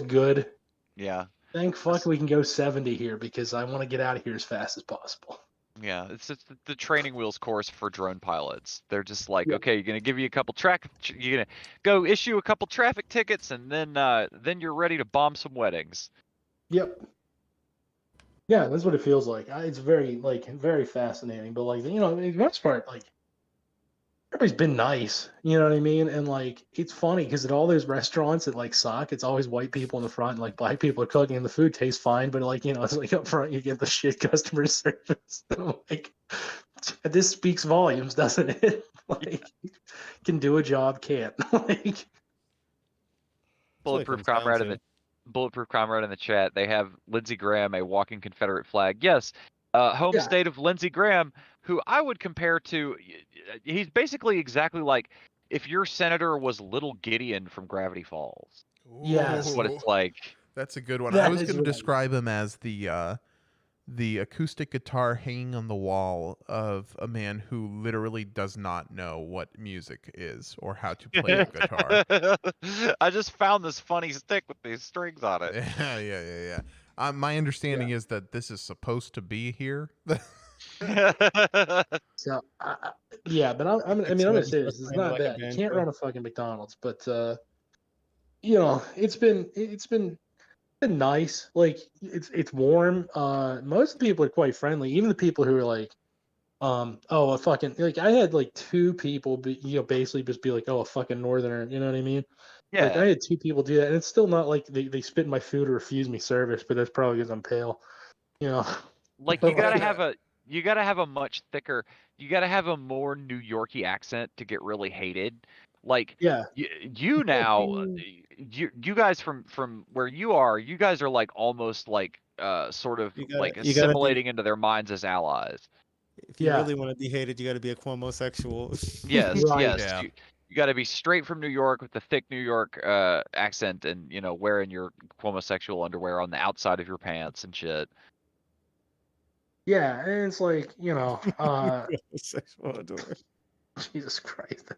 good. Yeah. Thank fuck we can go 70 here because I want to get out of here as fast as possible. Yeah, it's just the training wheels course for drone pilots. They're just like, okay, you're gonna give you a couple you're gonna go issue a couple traffic tickets, and then you're ready to bomb some weddings. Yep. Yeah, that's what it feels like. It's very fascinating, but like the most part, like everybody's been nice, you know what I mean? And like it's funny because at all those restaurants that like suck, it's always white people in the front, and like black people are cooking, and the food tastes fine, but like it's like up front you get the shit customer service. And I'm like, this speaks volumes, doesn't it? Like, can do a job, can't like. Bulletproof comrade in the chat. They have Lindsey Graham, a walking Confederate flag. Yes, home state of Lindsey Graham, who I would compare to. He's basically exactly like if your senator was Little Gideon from Gravity Falls. Yes, what it's like. That's a good one. I was going to describe him as the acoustic guitar hanging on the wall of a man who literally does not know what music is or how to play a guitar. I just found this funny stick with these strings on it. Yeah. My understanding is that this is supposed to be here. So Yeah, but I'm gonna say this. It's not bad. You can't run a fucking McDonald's, but it's been nice. Like it's warm. Most of the people are quite friendly. Even the people who are like, a fucking like I had like two people basically just be like, oh, a fucking northerner. You know what I mean? Yeah. Like I had two people do that, and it's still not like they spit in my food or refuse me service, but that's probably because I'm pale. Like you gotta have a much thicker. You gotta have a more New Yorkie accent to get really hated. Like yeah, you now, you guys from where you guys are like almost like sort of like assimilating into their minds as allies. If you really want to be hated, you got to be a homosexual. Yes, right. yes. Yeah. You got to be straight from New York with the thick New York accent, and wearing your homosexual underwear on the outside of your pants and shit. Yeah, and it's like Sexual underwear. Jesus Christ.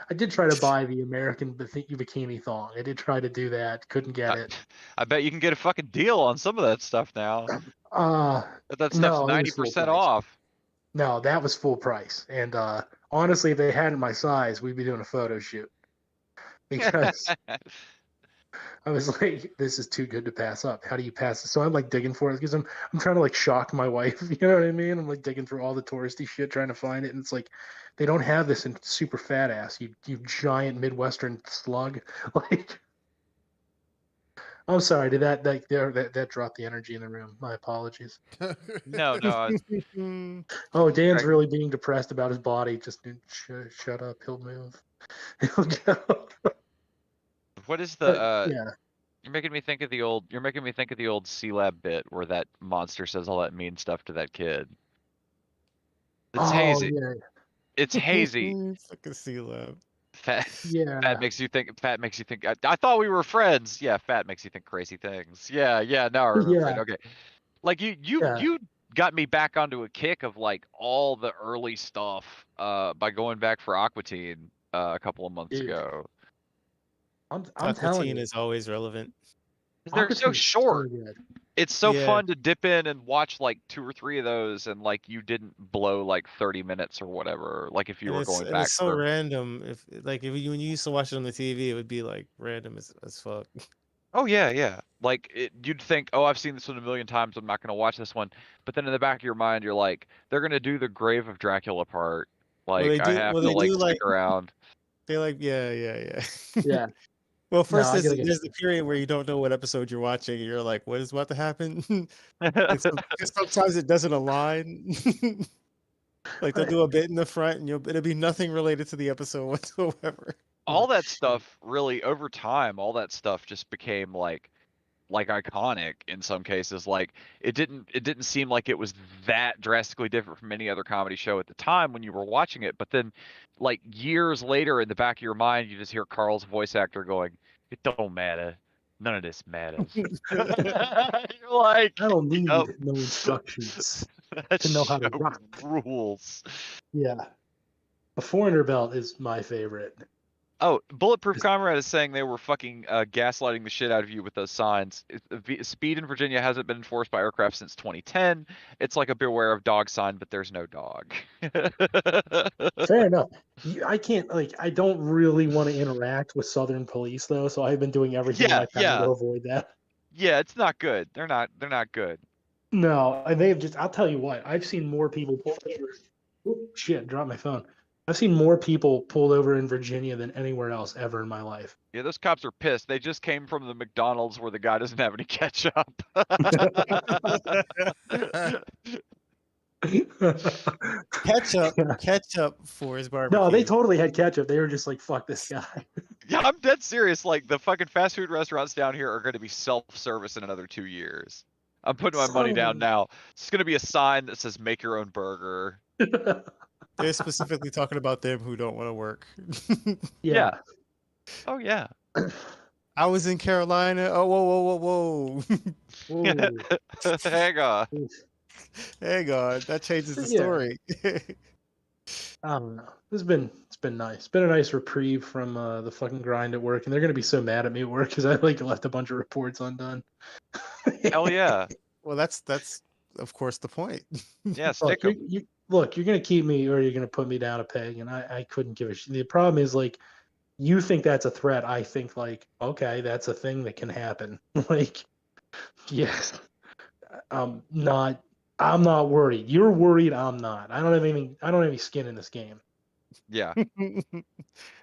I did try to buy the American bikini thong. I did try to do that. Couldn't get it. I bet you can get a fucking deal on some of that stuff now. That stuff's 90% off. No, that was full price. And honestly, if they had my size, we'd be doing a photo shoot. Because I was like, this is too good to pass up. How do you pass it? So I'm like digging for it because I'm trying to like shock my wife. You know what I mean? I'm like digging through all the touristy shit trying to find it, and it's like they don't have this in super fat ass. You giant Midwestern slug. Like, I'm sorry. Did that drop the energy in the room? My apologies. No. Oh, Dan's really being depressed about his body. Just shut up. He'll move. He'll go. What is the yeah. You're making me think of the old C-Lab bit where that monster says all that mean stuff to that kid. It's hazy. Yeah. It's hazy. It's like a C-Lab. Yeah. Fat makes you think. I thought we were friends. Yeah, fat makes you think crazy things. Yeah. Now I remember it. Okay. Like you got me back onto a kick of like all the early stuff by going back for Aqua Teen a couple of months ago. I'm telling you, is always relevant. They're so short. So it's so fun to dip in and watch like 2 or 3 of those, and like you didn't blow like 30 minutes or whatever. Like if you were going back. It's so random. If when you used to watch it on the TV, it would be like random as fuck. Oh yeah. Like you'd think, oh, I've seen this one a million times. I'm not gonna watch this one. But then in the back of your mind, you're like, they're gonna do the Grave of Dracula part. Like I have to like stick around. They like yeah. Yeah. Well, first there's the period where you don't know what episode you're watching, and you're like, "What is about to happen?" Sometimes it doesn't align. Like they'll do a bit in the front, and it'll be nothing related to the episode whatsoever. All that stuff really, over time, all that stuff just became like iconic in some cases. Like it didn't seem like it was that drastically different from any other comedy show at the time when you were watching it. But then like years later in the back of your mind, you just hear Carl's voice actor going, "It don't matter. None of this matters." You're like, I don't need no instructions to know how to rock. Rules. Yeah. A 400 belt is my favorite. Oh, Bulletproof Comrade is saying they were fucking gaslighting the shit out of you with those signs. Speed in Virginia hasn't been enforced by aircraft since 2010. It's like a beware of dog sign, but there's no dog. Fair enough. I can't, I don't really want to interact with Southern police, though, so I've been doing everything I can to avoid that. Yeah, it's not good. They're not good. No, and they've just, I'll tell you what, I've seen more people pull over. Oh, shit, dropped my phone. I've seen more people pulled over in Virginia than anywhere else ever in my life. Yeah, those cops are pissed. They just came from the McDonald's where the guy doesn't have any ketchup. Ketchup for his barbecue. No, they totally had ketchup. They were just like, fuck this guy. Yeah, I'm dead serious. Like, the fucking fast food restaurants down here are going to be self-service in another 2 years. I'm putting my money down now. It's going to be a sign that says make your own burger. They're specifically talking about them who don't want to work. Yeah. Oh, yeah. I was in Carolina. Oh, whoa. Hang on. Hang on. That changes the story. I don't know. It's been nice. It's been a nice reprieve from the fucking grind at work, and they're gonna be so mad at me at work because I left a bunch of reports undone. Hell yeah. Well, that's of course the point. Yeah, stick 'em. look, you're gonna keep me or you're gonna put me down a peg, and I couldn't give a shit. The problem is like you think that's a threat. I think like, okay, that's a thing that can happen. Like, yes, I'm not. I'm not worried. You're worried. I'm not. I don't have any skin in this game. Yeah.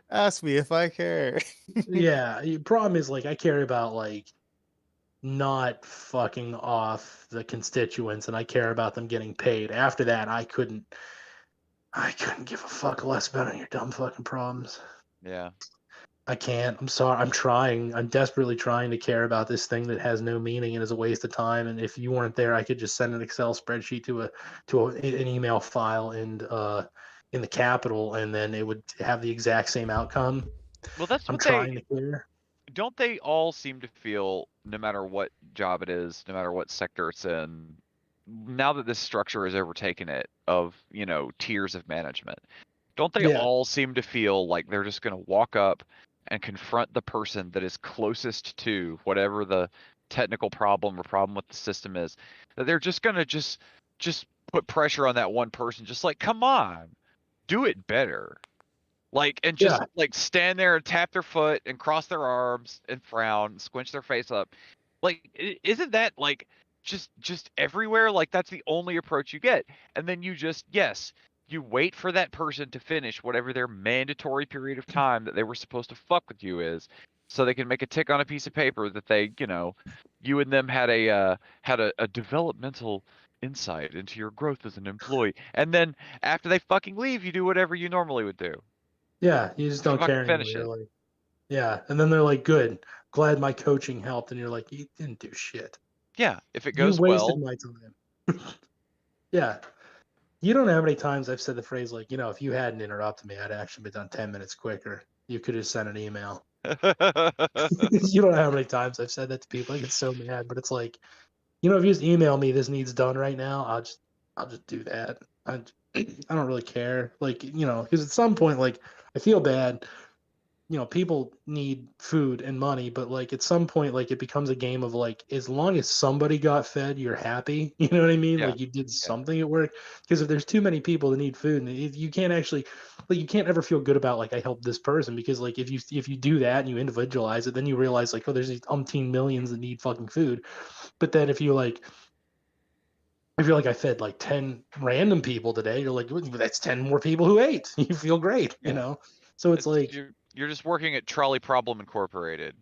Ask me if I care. Yeah. The problem is like I care about like not fucking off the constituents, and I care about them getting paid. After that, I couldn't give a fuck less about your dumb fucking problems. Yeah. I can't. I'm sorry. I'm trying. I'm desperately trying to care about this thing that has no meaning and is a waste of time. And if you weren't there, I could just send an Excel spreadsheet to an email file and in the Capitol, and then it would have the exact same outcome. Well, that's I'm what trying to care. don't they all seem to feel, no matter what job it is, no matter what sector it's in, now that this structure has overtaken it of, tiers of management, don't they Yeah. all seem to feel like they're just going to walk up and confront the person that is closest to whatever the technical problem or problem with the system is, that they're just going to just put pressure on that one person, just like, come on, do it better. Like, and just like stand there and tap their foot and cross their arms and frown and squinch their face up. Like, isn't that like just everywhere? Like, that's the only approach you get. And then you wait for that person to finish whatever their mandatory period of time that they were supposed to fuck with you is, so they can make a tick on a piece of paper that they, you and them had a developmental insight into your growth as an employee. And then after they fucking leave, you do whatever you normally would do. Yeah, you just don't care anymore. You're like, yeah, and then they're like, "Good, glad my coaching helped," and you're like, "You didn't do shit." Yeah, if it goes you wasted well, my time. Yeah, you don't know how many times I've said the phrase like, if you hadn't interrupted me, I'd actually been done 10 minutes quicker. You could have sent an email. You don't know how many times I've said that to people. I get so mad, but it's like, if you just email me, this needs done right now. I'll just do that. I don't really care. Like, because at some point, like, I feel bad. People need food and money, but like at some point, like it becomes a game of like, as long as somebody got fed, you're happy. You know what I mean? Yeah. Like you did something at work. Because if there's too many people that need food, and you can't actually, like, you can't ever feel good about like I helped this person, because like if you do that and you individualize it, then you realize like, oh, there's these umpteen millions that need fucking food. But then if you're like I fed like 10 random people today, you're like, that's 10 more people who ate. You feel great, So it's like you're just working at Trolley Problem Incorporated.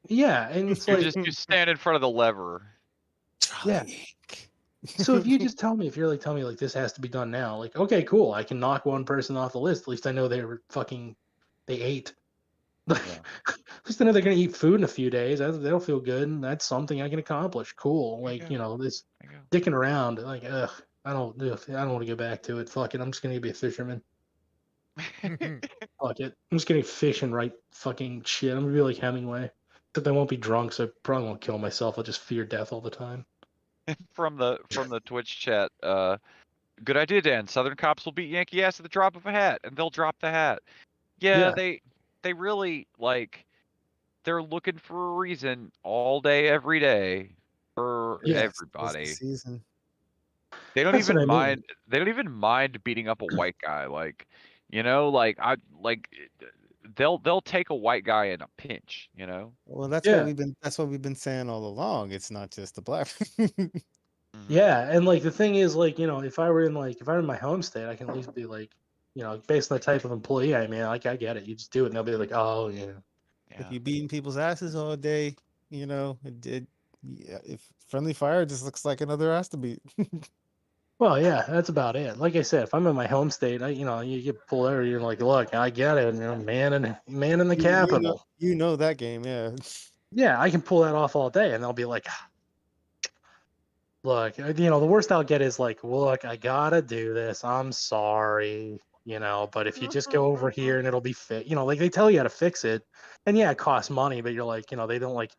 Yeah, and it's like you stand in front of the lever. Yeah. So if you just tell me like this has to be done now, like, okay, cool, I can knock one person off the list. At least I know they ate. At least I know they're gonna eat food in a few days. They'll feel good, and that's something I can accomplish. Cool. Like, this dicking around, like, ugh, I don't want to go back to it. Fuck it, I'm just gonna be a fisherman. Fuck it. I'm just gonna fish and write fucking shit. I'm gonna be like Hemingway. Except I won't be drunk, so I probably won't kill myself. I'll just fear death all the time. From the Twitch chat, good idea, Dan. Southern cops will beat Yankee ass at the drop of a hat, and they'll drop the hat. Yeah. They really, like, they're looking for a reason all day, every day for everybody. Season. They don't even mind. They don't even mind beating up a white guy. Like, they'll take a white guy in a pinch. Well, that's what we've been saying all along. It's not just the black. Yeah, and like the thing is, like, if I were in my home state, I can at least be like, based on the type of employee I am, like, I get it. You just do it, and they'll be like, oh yeah. If you're beating people's asses all day, if friendly fire just looks like another ass to beat. Well, yeah, that's about it. Like I said, if I'm in my home state, you get pulled over, you're like, look, I get it, man in the Capitol. You know that game, yeah. Yeah, I can pull that off all day, and they'll be like, look, the worst I'll get is like, look, I gotta do this. I'm sorry, but if you just go over here and it'll be fit, like they tell you how to fix it, and yeah, it costs money, but you're like, they don't like,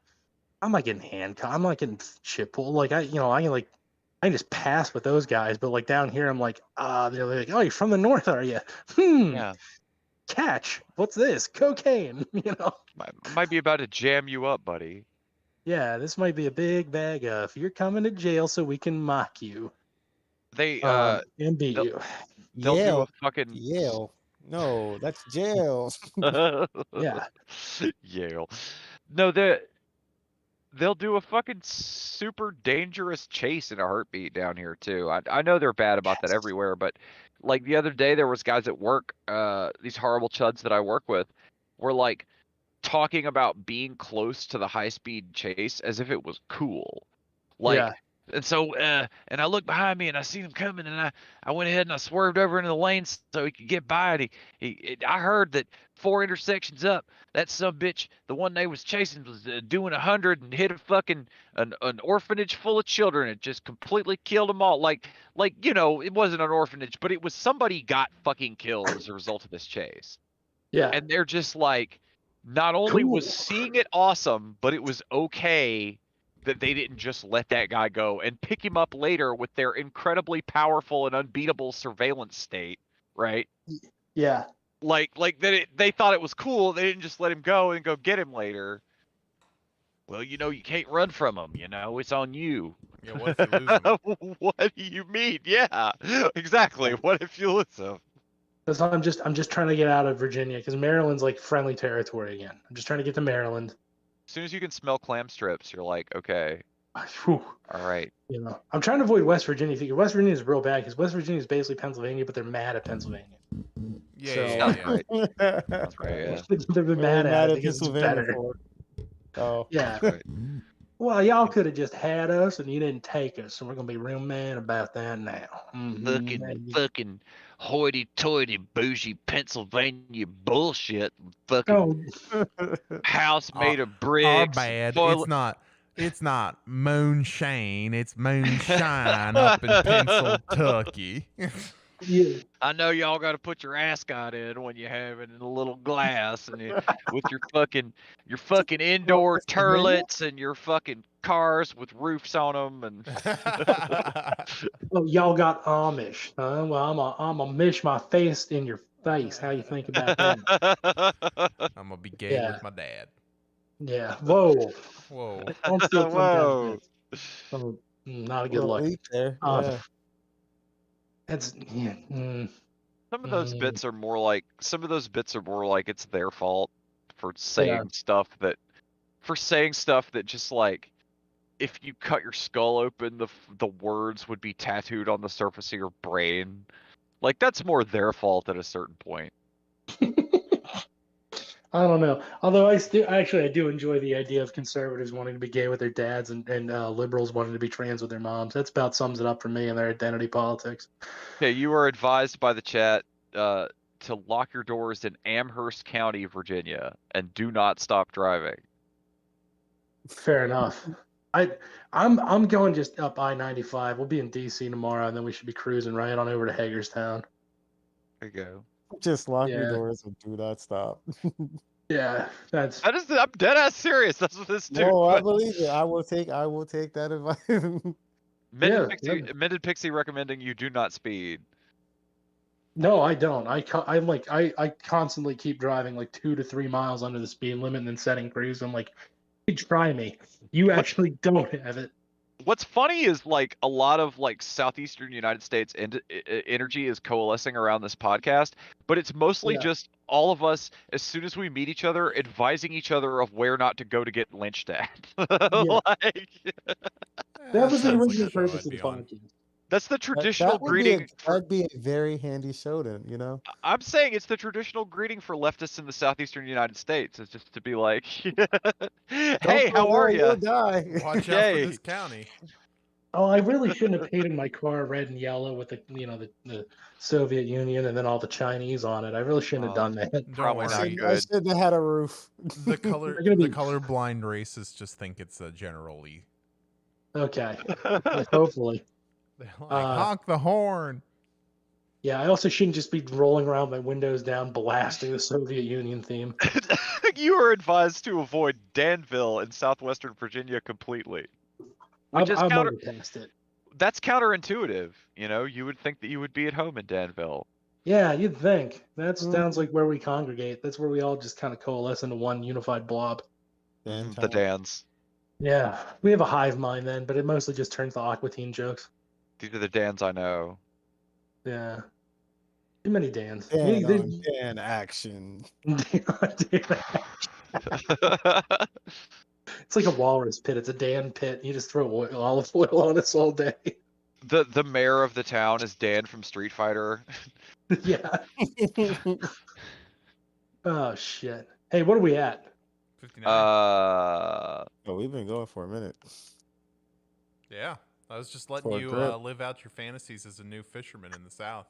I'm not getting handcuffed, I'm not getting shit pulled. Like I can just pass with those guys, but like down here, I'm like, they're like, oh, you're from the north, are you? Yeah. Catch. What's this? Cocaine. Might be about to jam you up, buddy. Yeah, this might be a big bag of. You're coming to jail so we can mock you. They and beat you. they'll do Yale. a fucking Yale. No, that's jail. Yeah. Yale. No, they'll do a fucking super dangerous chase in a heartbeat down here too. I know they're bad about that everywhere, but like the other day there was guys at work, these horrible chuds that I work with, were like talking about being close to the high speed chase as if it was cool. Like, Yeah. and so, and I looked behind me and I seen him coming, and I went ahead and I swerved over into the lane so he could get by it. I heard that 4 intersections up, that sumbitch, the one they was chasing, was doing 100 and hit a fucking an orphanage full of children. It just completely killed them all. Like you know, it wasn't an orphanage, but it was somebody got fucking killed as a result of this chase. Yeah. And they're just like, not only was Cool. seeing it awesome, but it was okay that they didn't just let that guy go and pick him up later with their incredibly powerful and unbeatable surveillance state, right? Yeah. Like that they thought it was cool. They didn't just let him go and go get him later. Well, you know, you can't run from him. You know, it's on you. Yeah, what if you lose him? What do you mean? Yeah, exactly. What if you lose him? Because I'm just trying to get out of Virginia because Maryland's like friendly territory again. I'm just trying to get to Maryland. As soon as you can smell clam strips, you're like, okay, Whew. all right. You know, I'm trying to avoid West Virginia. Because West Virginia is real bad because West Virginia is basically Pennsylvania, but they're mad at Pennsylvania. Yeah, So- yeah, yeah. Right. That's right. Yeah. They've been mad at it because it's Pennsylvania better. for. Oh. Yeah. Right. Well, y'all could have just had us and you didn't take us, so we're gonna be real mad about that now. Fucking hoity-toity bougie Pennsylvania bullshit. Fucking Oh, house made of bricks. Our bad. toilet- It's not moonshine. It's moonshine up in Pennsylvania. yeah. I know y'all got to put your ascot in when you have it in a little glass, and with your fucking indoor turlets and your fucking cars with roofs on them, and Oh, y'all got Amish, huh? Well, I'm a mish my face in your face. How you think about that? I'm gonna be gay Yeah. with my dad. Yeah. Whoa. Whoa. Don't steal Dad's Whoa. bits. Oh, not a good Little look. leap there. Uh, Yeah. That's yeah. Some of those bits are more like it's their fault for saying stuff that just like, if you cut your skull open, the words would be tattooed on the surface of your brain. Like, that's more their fault at a certain point. I don't know. Although I do enjoy the idea of conservatives wanting to be gay with their dads and liberals wanting to be trans with their moms. That's about sums it up for me and their identity politics. Okay, you are advised by the chat to lock your doors in Amherst County, Virginia, and do not stop driving. Fair enough. I'm going just up I-95. We'll be in DC tomorrow, and then we should be cruising right on over to Hagerstown. There you go. Just lock your Yeah. doors and do not stop. Yeah, that's I'm dead ass serious. That's what this dude. No, I believe it. I will take that advice. Amended Pixie recommending you do not speed. no, I don't. I constantly keep driving like 2 to 3 miles under the speed limit and then setting cruise. I'm like, hey, try me. You actually don't have it. What's funny is, like, a lot of like southeastern United States energy is coalescing around this podcast, but it's mostly just all of us, as soon as we meet each other, advising each other of where not to go to get lynched at. Like, That was the sounds like original a show I'd purpose of the be on. podcast. that's the traditional That would greeting. that'd be a very handy show then, you know? I'm saying it's the traditional greeting for leftists in the southeastern United States. It's just to be like, hey, Don't how go are there, you? you'll die. Watch out for Yay. this county. Oh, I really shouldn't have painted my car red and yellow with the Soviet Union and then all the Chinese on it. I really shouldn't have done that. Don't Probably worry. not I good. should have had a roof. The They're gonna be- colorblind racists just think it's a generally. Okay, hopefully. They're like, honk the horn. Yeah, I also shouldn't just be rolling around my windows down blasting the Soviet Union theme. You are advised to avoid Danville in southwestern Virginia completely. Which is I'm counter- already past it. That's counterintuitive. You know, you would think that you would be at home in Danville. Yeah, you'd think. That sounds like where we congregate. That's where we all just kind of coalesce into one unified blob. The Dans. Yeah, we have a hive mind then, but it mostly just turns to Aqua Teen jokes. These are the Dans I know. Yeah. Too many Dans. Dan on Dan action. It's like a walrus pit. It's a Dan pit. You just throw olive oil on us all day. The mayor of the town is Dan from Street Fighter. Yeah. Oh shit. Hey, what are we at? 59. Oh, we've been going for a minute. Yeah. I was just letting you live out your fantasies as a new fisherman in the South.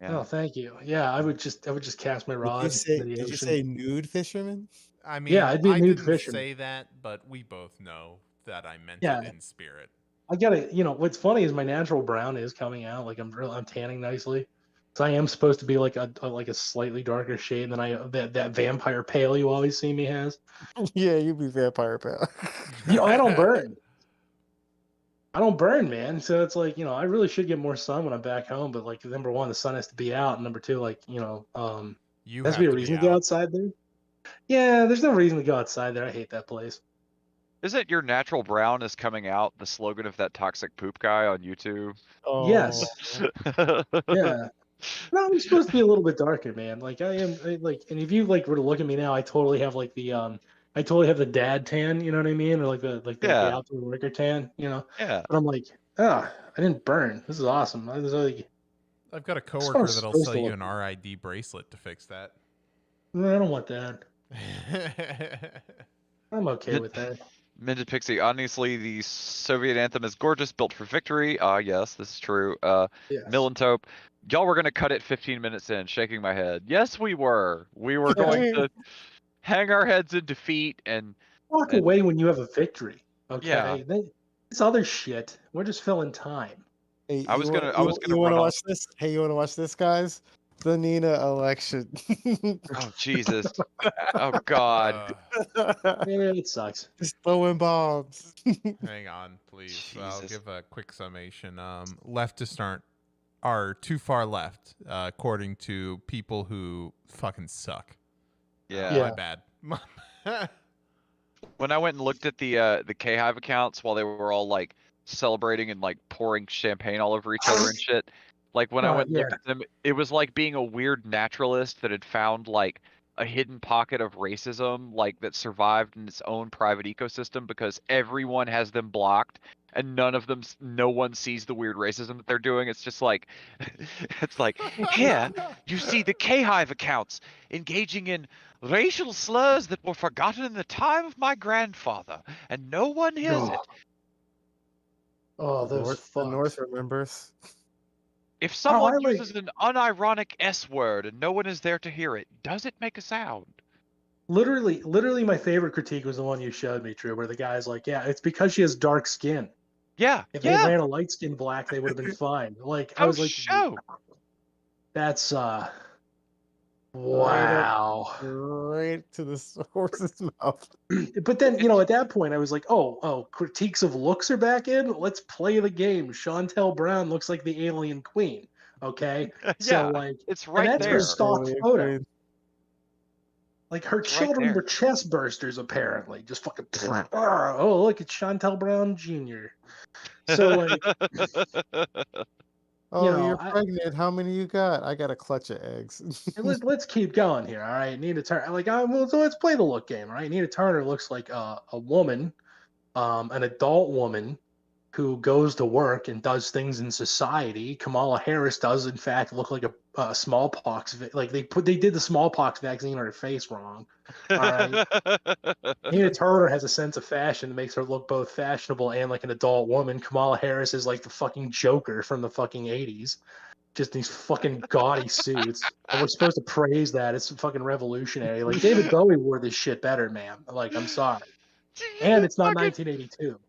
Yeah. Oh, thank you. Yeah, I would just cast my rod into the ocean. Did you say nude fisherman? I mean, yeah, I'd be a nude didn't fisherman. say that, but we both know that I meant it in spirit. I gotta, what's funny is my natural brown is coming out. Like I'm tanning nicely, so I am supposed to be like a slightly darker shade than that vampire pale you always see me as. Yeah, you be vampire pale. I don't burn. I don't burn, man. So it's like, I really should get more sun when I'm back home. But like, number one, the sun has to be out, and number two, like, you has to be a reason to go outside there. Yeah, there's no reason to go outside there. I hate that place. Isn't your natural brown is coming out the slogan of that toxic poop guy on YouTube? Oh. Yes. Yeah. No, I'm supposed to be a little bit darker, man. Like I am, and if you were to look at me now, I totally have the dad tan. You know what I mean, or the outdoor worker tan. Yeah. But I'm like, I didn't burn. This is awesome. I was like, I've got a coworker that'll sell you an RID bracelet to fix that. No, I don't want that. I'm okay with that. Minted Pixie, honestly, the Soviet anthem is gorgeous, built for victory. Yes, this is true. Yes. Milantope, y'all were going to cut it 15 minutes in, shaking my head. Yes, we were. We were going to hang our heads in defeat and walk away when you have a victory. Okay. Yeah. This other shit, we're just filling time. Hey, you want to watch this? Hey, you want to watch this, guys? The Nina election. Oh, Jesus. Oh, God. Yeah, it sucks. Just throwing bombs. Hang on, please. I'll give a quick summation. Leftists are too far left, according to people who fucking suck. Yeah. My bad. When I went and looked at the K-Hive accounts while they were all like celebrating and like pouring champagne all over each other and shit, like when I went and looked at them, it was like being a weird naturalist that had found like a hidden pocket of racism, like that survived in its own private ecosystem because everyone has them blocked and no one sees the weird racism that they're doing. It's just like, it's like, here you see the K-Hive accounts engaging in racial slurs that were forgotten in the time of my grandfather, and no one hears it. Oh, the North remembers. If someone uses an unironic S word and no one is there to hear it, does it make a sound? Literally, my favorite critique was the one you showed me, Drew, where the guy's like, yeah, it's because she has dark skin. Yeah. If they ran a light skin black, they would have been fine. Like, I was like, that's wow. Right to the horse's mouth. But then, at that point, I was like, oh, critiques of looks are back in. Let's play the game. Chantel Brown looks like the alien queen. Okay, so like, it's right there. That's her stock photo. Like her children were chest bursters, apparently. Just fucking. Oh, look, it's Chantel Brown Jr. So like. You're pregnant. How many you got? I got a clutch of eggs. let's keep going here. All right, Nina Turner. So let's play the look game. All right, Nina Turner looks like a woman, an adult woman who goes to work and does things in society. Kamala Harris does, in fact, look like a smallpox. Like they did the smallpox vaccine on her face wrong. All right. Nina Turner has a sense of fashion that makes her look both fashionable and like an adult woman. Kamala Harris is like the fucking Joker from the fucking 80s. Just these fucking gaudy suits. And we're supposed to praise that. It's fucking revolutionary. Like David Bowie wore this shit better, man. Like, I'm sorry. And it's not 1982.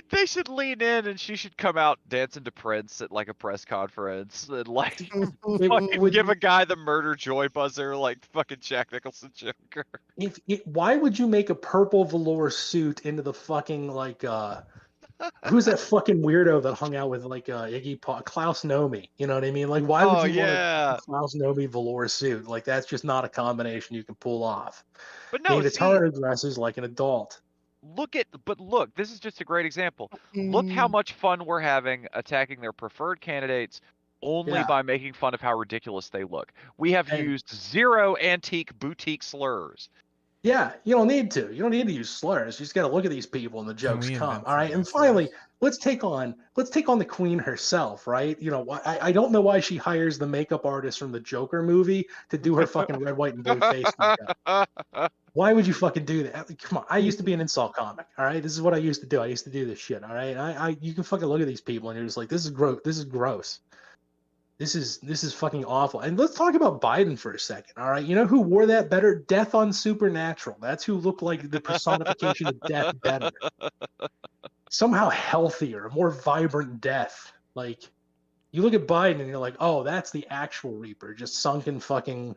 They should lean in, and she should come out dancing to Prince at like a press conference and like give a guy the murder joy buzzer like fucking Jack Nicholson Joker. Why would you make a purple velour suit into the fucking like who's that fucking weirdo that hung out with like Iggy Pop, Klaus Nomi? You know what I mean? Like why would you want a Klaus Nomi velour suit? Like that's just not a combination you can pull off. But no, the Turner dresses like an adult. Look, this is just a great example. Look how much fun we're having attacking their preferred candidates only by making fun of how ridiculous they look. We have used 0 antique boutique slurs. Yeah, you don't need to. You don't need to use slurs. You just got to look at these people and the jokes come. All right, and finally, let's take on the queen herself, right? You know, I don't know why she hires the makeup artist from the Joker movie to do her fucking red, white, and blue face makeup. Why would you fucking do that? Come on, I used to be an insult comic. All right, this is what I used to do. I used to do this shit. All right, you can fucking look at these people and you're just like, this is gross. This is gross. This is fucking awful. And let's talk about Biden for a second. All right. You know who wore that better? Death on Supernatural. That's who looked like the personification of death better. Somehow healthier, more vibrant death. Like, you look at Biden and you're like, oh, that's the actual Reaper. Just sunken fucking,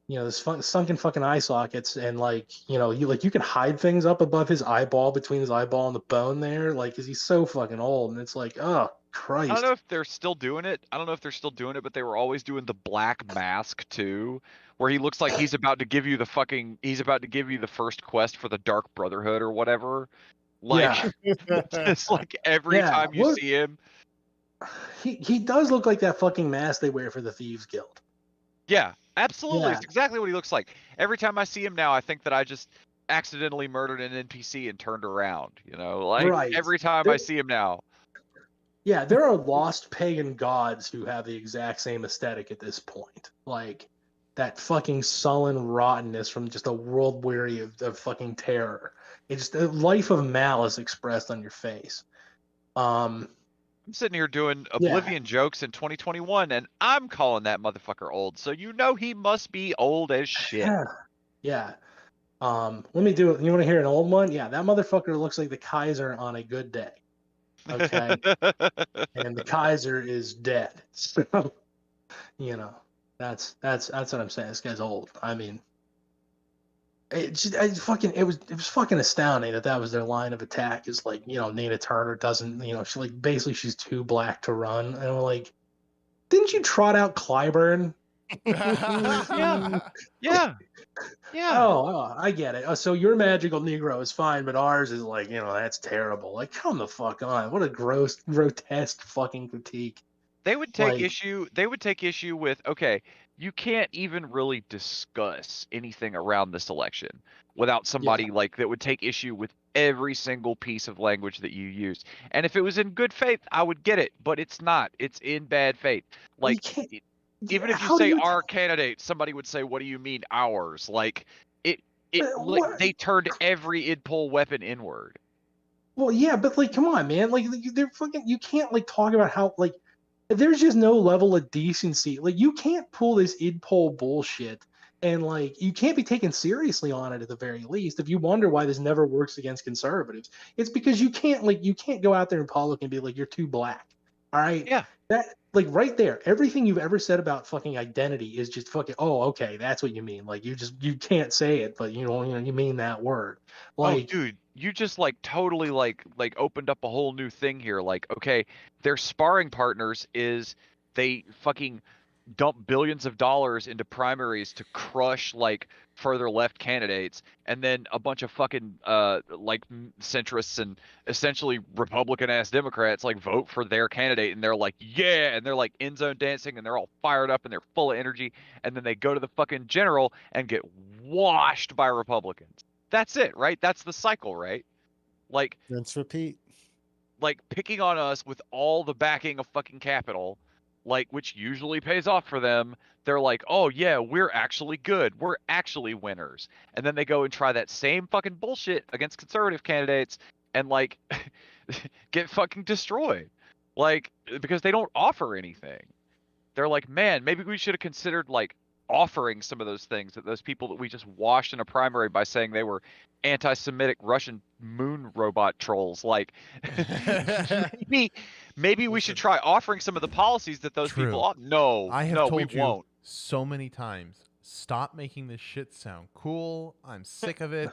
this sunken fucking eye sockets. And like, you can hide things up above his eyeball, between his eyeball and the bone there. Like, 'cause he's so fucking old. And it's like, oh, Christ. I don't know if they're still doing it. But they were always doing the black mask too, where he looks like he's about to give you the first quest for the Dark Brotherhood or whatever. Like, it's like every time you see him. He does look like that fucking mask they wear for the Thieves Guild. Yeah, absolutely. Yeah. It's exactly what he looks like. Every time I see him now, I think that I just accidentally murdered an NPC and turned around, Like, every time I see him now. Yeah, there are lost pagan gods who have the exact same aesthetic at this point. Like, that fucking sullen rottenness from just a world weary of fucking terror. It's the life of malice expressed on your face. I'm sitting here doing Oblivion jokes in 2021, and I'm calling that motherfucker old. So he must be old as shit. Yeah. Let me do it. You want to hear an old one? Yeah, that motherfucker looks like the Kaiser on a good day. Okay. And the Kaiser is dead. So, that's what I'm saying. This guy's old. I mean, it was fucking astounding that was their line of attack. Is like, Nina Turner doesn't, she's too black to run. And we're like, didn't you trot out Clyburn? Yeah. Oh, I get it. So your magical Negro is fine, but ours is like, that's terrible. Like, come the fuck on. What a grotesque fucking critique. They would take issue. They would take issue with, okay, you can't even really discuss anything around this election without somebody that would take issue with every single piece of language that you used. And if it was in good faith, I would get it, but it's not. It's in bad faith. Like, even if you say our candidate, somebody would say, "What do you mean ours?" Like, they turned every id-pull weapon inward. Well, yeah, but like, come on, man. Like, they're fucking. You can't talk about how there's just no level of decency. Like, you can't pull this id-pull bullshit, and you can't be taken seriously on it at the very least. If you wonder why this never works against conservatives, it's because you can't go out there in public and be like, you're too black. All right. Yeah. That right there, everything you've ever said about fucking identity is just fucking. Oh, okay, that's what you mean. Like, you can't say it, but you mean that word. Like, oh, dude, you just totally opened up a whole new thing here. Like, okay, their sparring partners is they fucking dump billions of dollars into primaries to crush further left candidates, and then a bunch of fucking centrists and essentially Republican ass Democrats vote for their candidate, and they're like, yeah, and they're end zone dancing, and they're all fired up and they're full of energy, and then they go to the fucking general and get washed by Republicans. That's it, right? That's the cycle, right? Rinse, repeat. Picking on us with all the backing of fucking Capitol, which usually pays off for them. They're like, oh yeah, we're actually good. We're actually winners. And then they go and try that same fucking bullshit against conservative candidates and get fucking destroyed. Because they don't offer anything. They're like, man, maybe we should have considered offering some of those things that those people that we just washed in a primary by saying they were anti-Semitic Russian moon robot trolls. Maybe we should try offering some of the policies that those people. No, I have told you won't. So many times. Stop making this shit sound cool. I'm sick of it.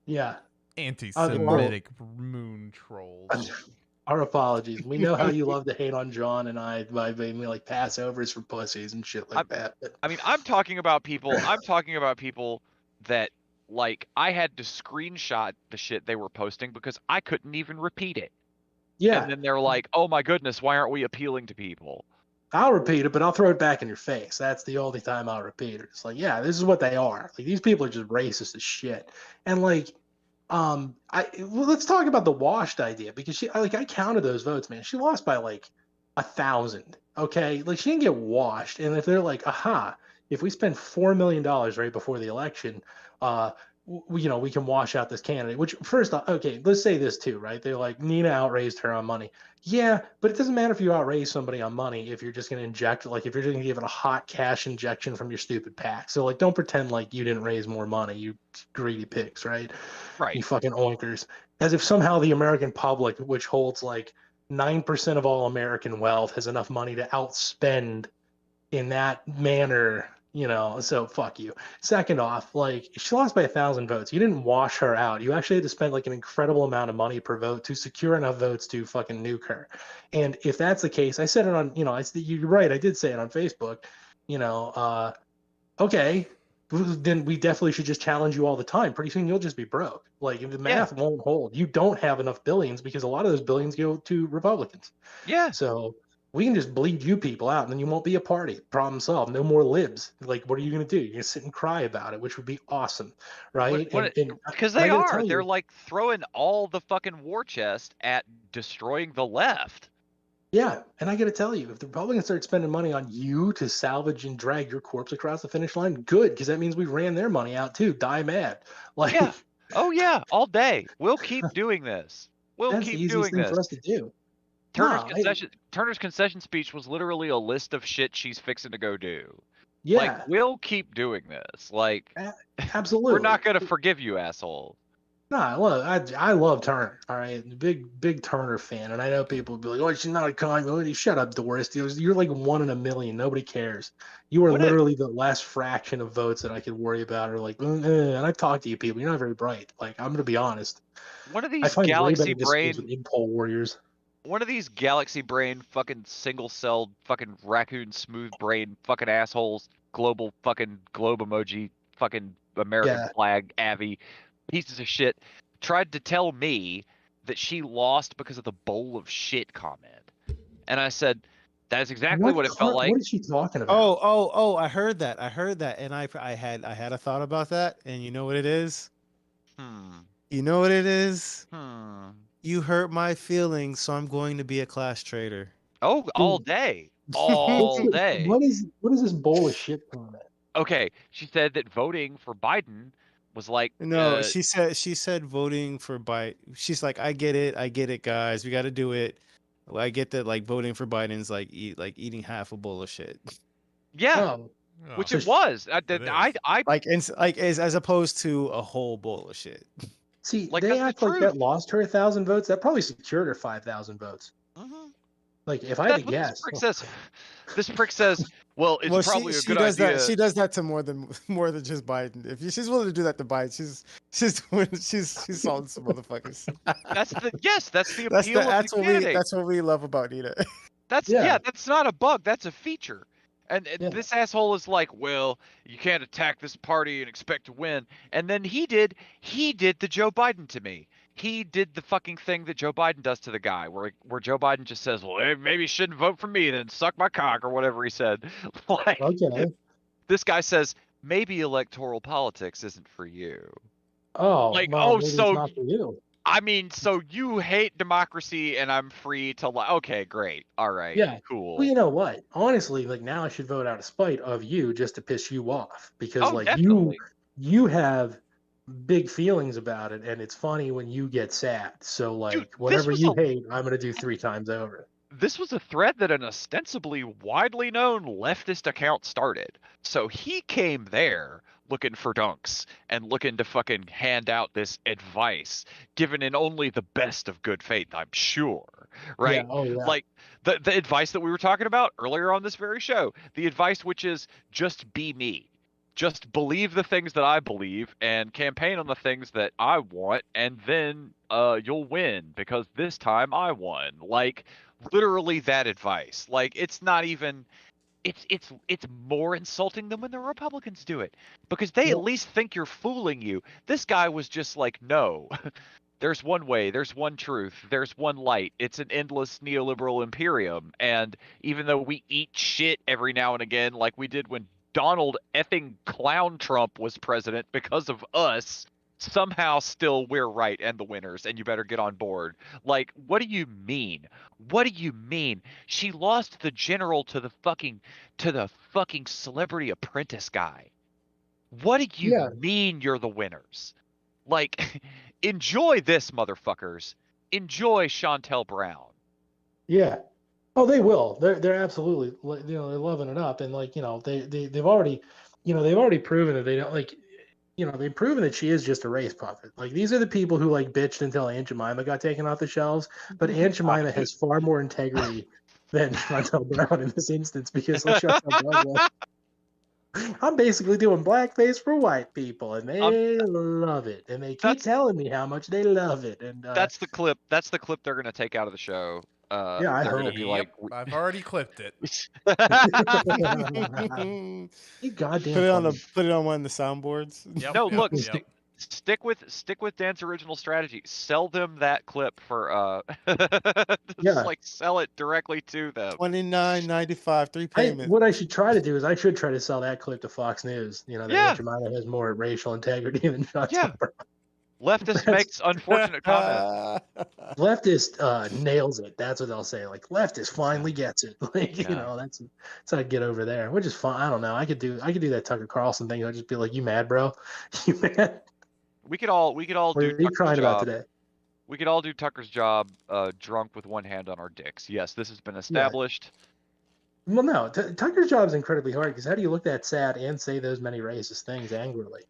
Yeah. Anti-Semitic moon trolls. Our apologies. We know how you love to hate on John and I by being passovers for pussies and shit like that. I mean, I'm talking about people that I had to screenshot the shit they were posting because I couldn't even repeat it. Yeah. And then they're like, "Oh my goodness, why aren't we appealing to people?" I'll repeat it, but I'll throw it back in your face. That's the only time I'll repeat it. It's like, yeah, this is what they are. Like, these people are just racist as shit. And like, let's talk about the washed idea, because I counted those votes, man. She lost by like 1,000. Okay, like she didn't get washed. And if they're like, aha, if we spend $4 million right before the election, we can wash out this candidate. Which first, okay, let's say this too, right? They're like, Nina outraised her on money. Yeah, but it doesn't matter if you outraise somebody on money if you're just going to inject, like if you're just going to give it a hot cash injection from your stupid PAC. So like, don't pretend like you didn't raise more money, you greedy pigs, right? Right. You fucking oinkers. As if somehow the American public, which holds like 9% of all American wealth, has enough money to outspend in that manner, so fuck you. Second off, like, she lost by 1,000 votes. You didn't wash her out. You actually had to spend like an incredible amount of money per vote to secure enough votes to fucking nuke her. And if that's the case, I said it on, you're right, I did say it on Facebook, okay, then we definitely should just challenge you all the time. Pretty soon you'll just be broke. Like, if the math won't hold, you don't have enough billions, because a lot of those billions go to Republicans. Yeah. So we can just bleed you people out, and then you won't be a party. Problem solved. No more libs. Like, what are you going to do? You're going to sit and cry about it, which would be awesome, right? Because they are. They're like throwing all the fucking war chest at destroying the left. Yeah, and I got to tell you, if the Republicans start spending money on you to salvage and drag your corpse across the finish line, good, because that means we ran their money out too. Die mad. Like, yeah. Oh yeah, all day. We'll keep doing this. We'll keep doing this. Thing for us to do. Turner's concession speech was literally a list of shit she's fixing to go do. Yeah. Like, we'll keep doing this. Like, absolutely. We're not gonna forgive you, asshole. No, I love Turner. All right, big Turner fan, and I know people will be like, "Oh, she's not a con." Shut up, Doris. You're like 1 in a million. Nobody cares. You are literally the last fraction of votes that I could worry about. Or like, and I've talked to you people. You're not very bright. Like, I'm gonna be honest. One of these galaxy brain warriors. One of these galaxy brain fucking single-celled fucking raccoon smooth brain fucking assholes, global fucking globe emoji, fucking American flag, Avi, pieces of shit, tried to tell me that she lost because of the bowl of shit comment. And I said, that's exactly what it felt like. What is she talking about? Oh, I heard that. And I had a thought about that, and you know what it is? You know what it is? You hurt my feelings, so I'm going to be a class traitor. Oh, all day. All day. What is this bowl of shit comment? Okay, she said that voting for Biden was like she said voting for Biden. She's like, I get it, guys. We got to do it. I get that, like, voting for Biden's like eating half a bowl of shit. Yeah, which it was. I like as opposed to a whole bowl of shit. See, like, they act like that lost her 1,000 votes. That probably secured her 5,000 votes. Like, if I had to guess, this prick says, "Well, it's probably a good idea." She does that to more than just Biden. If she's willing to do that to Biden, she's salting some motherfuckers. That's the appeal of the candidate. That's what we love about Nina. That's not a bug. That's a feature. And this asshole is like, well, you can't attack this party and expect to win. And then he did the Joe Biden to me. He did the fucking thing that Joe Biden does to the guy, where Joe Biden just says, well, maybe you shouldn't vote for me, then suck my cock, or whatever he said. Like, okay. This guy says, maybe electoral politics isn't for you. Oh, like, well, maybe it's not for you. I mean, so you hate democracy and I'm free to okay, great. All right. Yeah. Cool. Well, you know what? Honestly, like, now I should vote out of spite of you just to piss you off, because you have big feelings about it, and it's funny when you get sad. So like, dude, whatever you hate, I'm going to do 3 times over. This was a thread that an ostensibly widely known leftist account started. So he came there looking for dunks and looking to fucking hand out this advice given in only the best of good faith, I'm sure. Right? Yeah, yeah. Like the advice that we were talking about earlier on this very show, the advice which is just be me. Just believe the things that I believe and campaign on the things that I want, and then you'll win because this time I won. Like, literally that advice. Like, it's not even it's more insulting than when the Republicans do it, because they at least think you're fooling you. This guy was just like, no, There's one way, there's one truth, there's one light. It's an endless neoliberal imperium. And even though we eat shit every now and again, like we did when Donald effing Clown Trump was president because of us, somehow still we're right and the winners, and you better get on board. Like, what do you mean? What do you mean? She lost the general to the fucking Celebrity Apprentice guy. What do you mean you're the winners? Like, enjoy this, motherfuckers. Enjoy Chantel Brown. Yeah. Oh, they will. They're absolutely, they're loving it up, and like, they've already, they've already proven that they don't like, they've proven that she is just a race puppet. Like, these are the people who like bitched until Aunt Jemima got taken off the shelves, but Aunt Jemima has far more integrity than Chantel Brown in this instance, because like Chantel Brown was, I'm basically doing blackface for white people, and they love it, and they keep telling me how much they love it. And that's the clip. That's the clip they're gonna take out of the show. Yeah, I they're hope. gonna be like, I've already clipped it. You goddamn put it on one of the soundboards. Yep, no, look, yep. Stick with Dan's original strategy. Sell them that clip for just like sell it directly to them. $29.95, 3 payments. What I should try to do is I should try to sell that clip to Fox News. That Aunt Jemima has more racial integrity than Chantel Brown. Leftist makes unfortunate comments. Leftist nails it. That's what they'll say. Like, leftist finally gets it. Like, that's how I get over there, which is fun. I don't know. I could do that Tucker Carlson thing. I'd just be like, "You mad, bro? You mad?" We could all What do are you crying Tucker's about job. today? We could all do Tucker's job, drunk with one hand on our dicks. Yes, this has been established. Well, no, Tucker's job is incredibly hard, because how do you look that sad and say those many racist things angrily?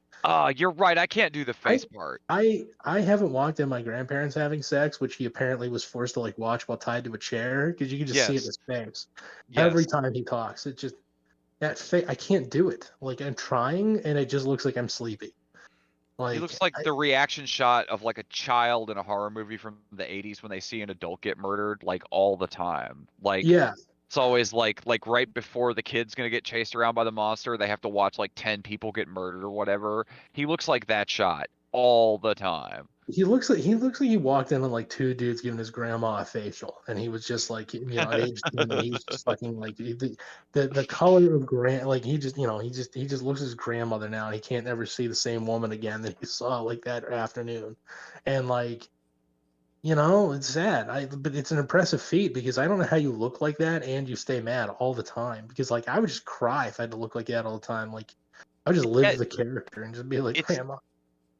You're right. I can't do the face part. I haven't walked in my grandparents having sex, which he apparently was forced to like watch while tied to a chair, because you can just see it in his face every time he talks. It just I can't do it. Like, I'm trying, and it just looks like I'm sleepy. Like, he looks like the reaction shot of like a child in a horror movie from the 80s when they see an adult get murdered, like all the time. Like, it's always like right before the kid's gonna get chased around by the monster, they have to watch like 10 people get murdered or whatever. He looks like that shot all the time. He looks like he walked in on like 2 dudes giving his grandma a facial, and he was just like, at age 10, he was just fucking like the color of like he just looks at his grandmother now, and he can't ever see the same woman again that he saw like that afternoon, and like, it's sad. But it's an impressive feat, because I don't know how you look like that and you stay mad all the time, because like I would just cry if I had to look like that all the time. Like, I would just live the character and just be like, grandma.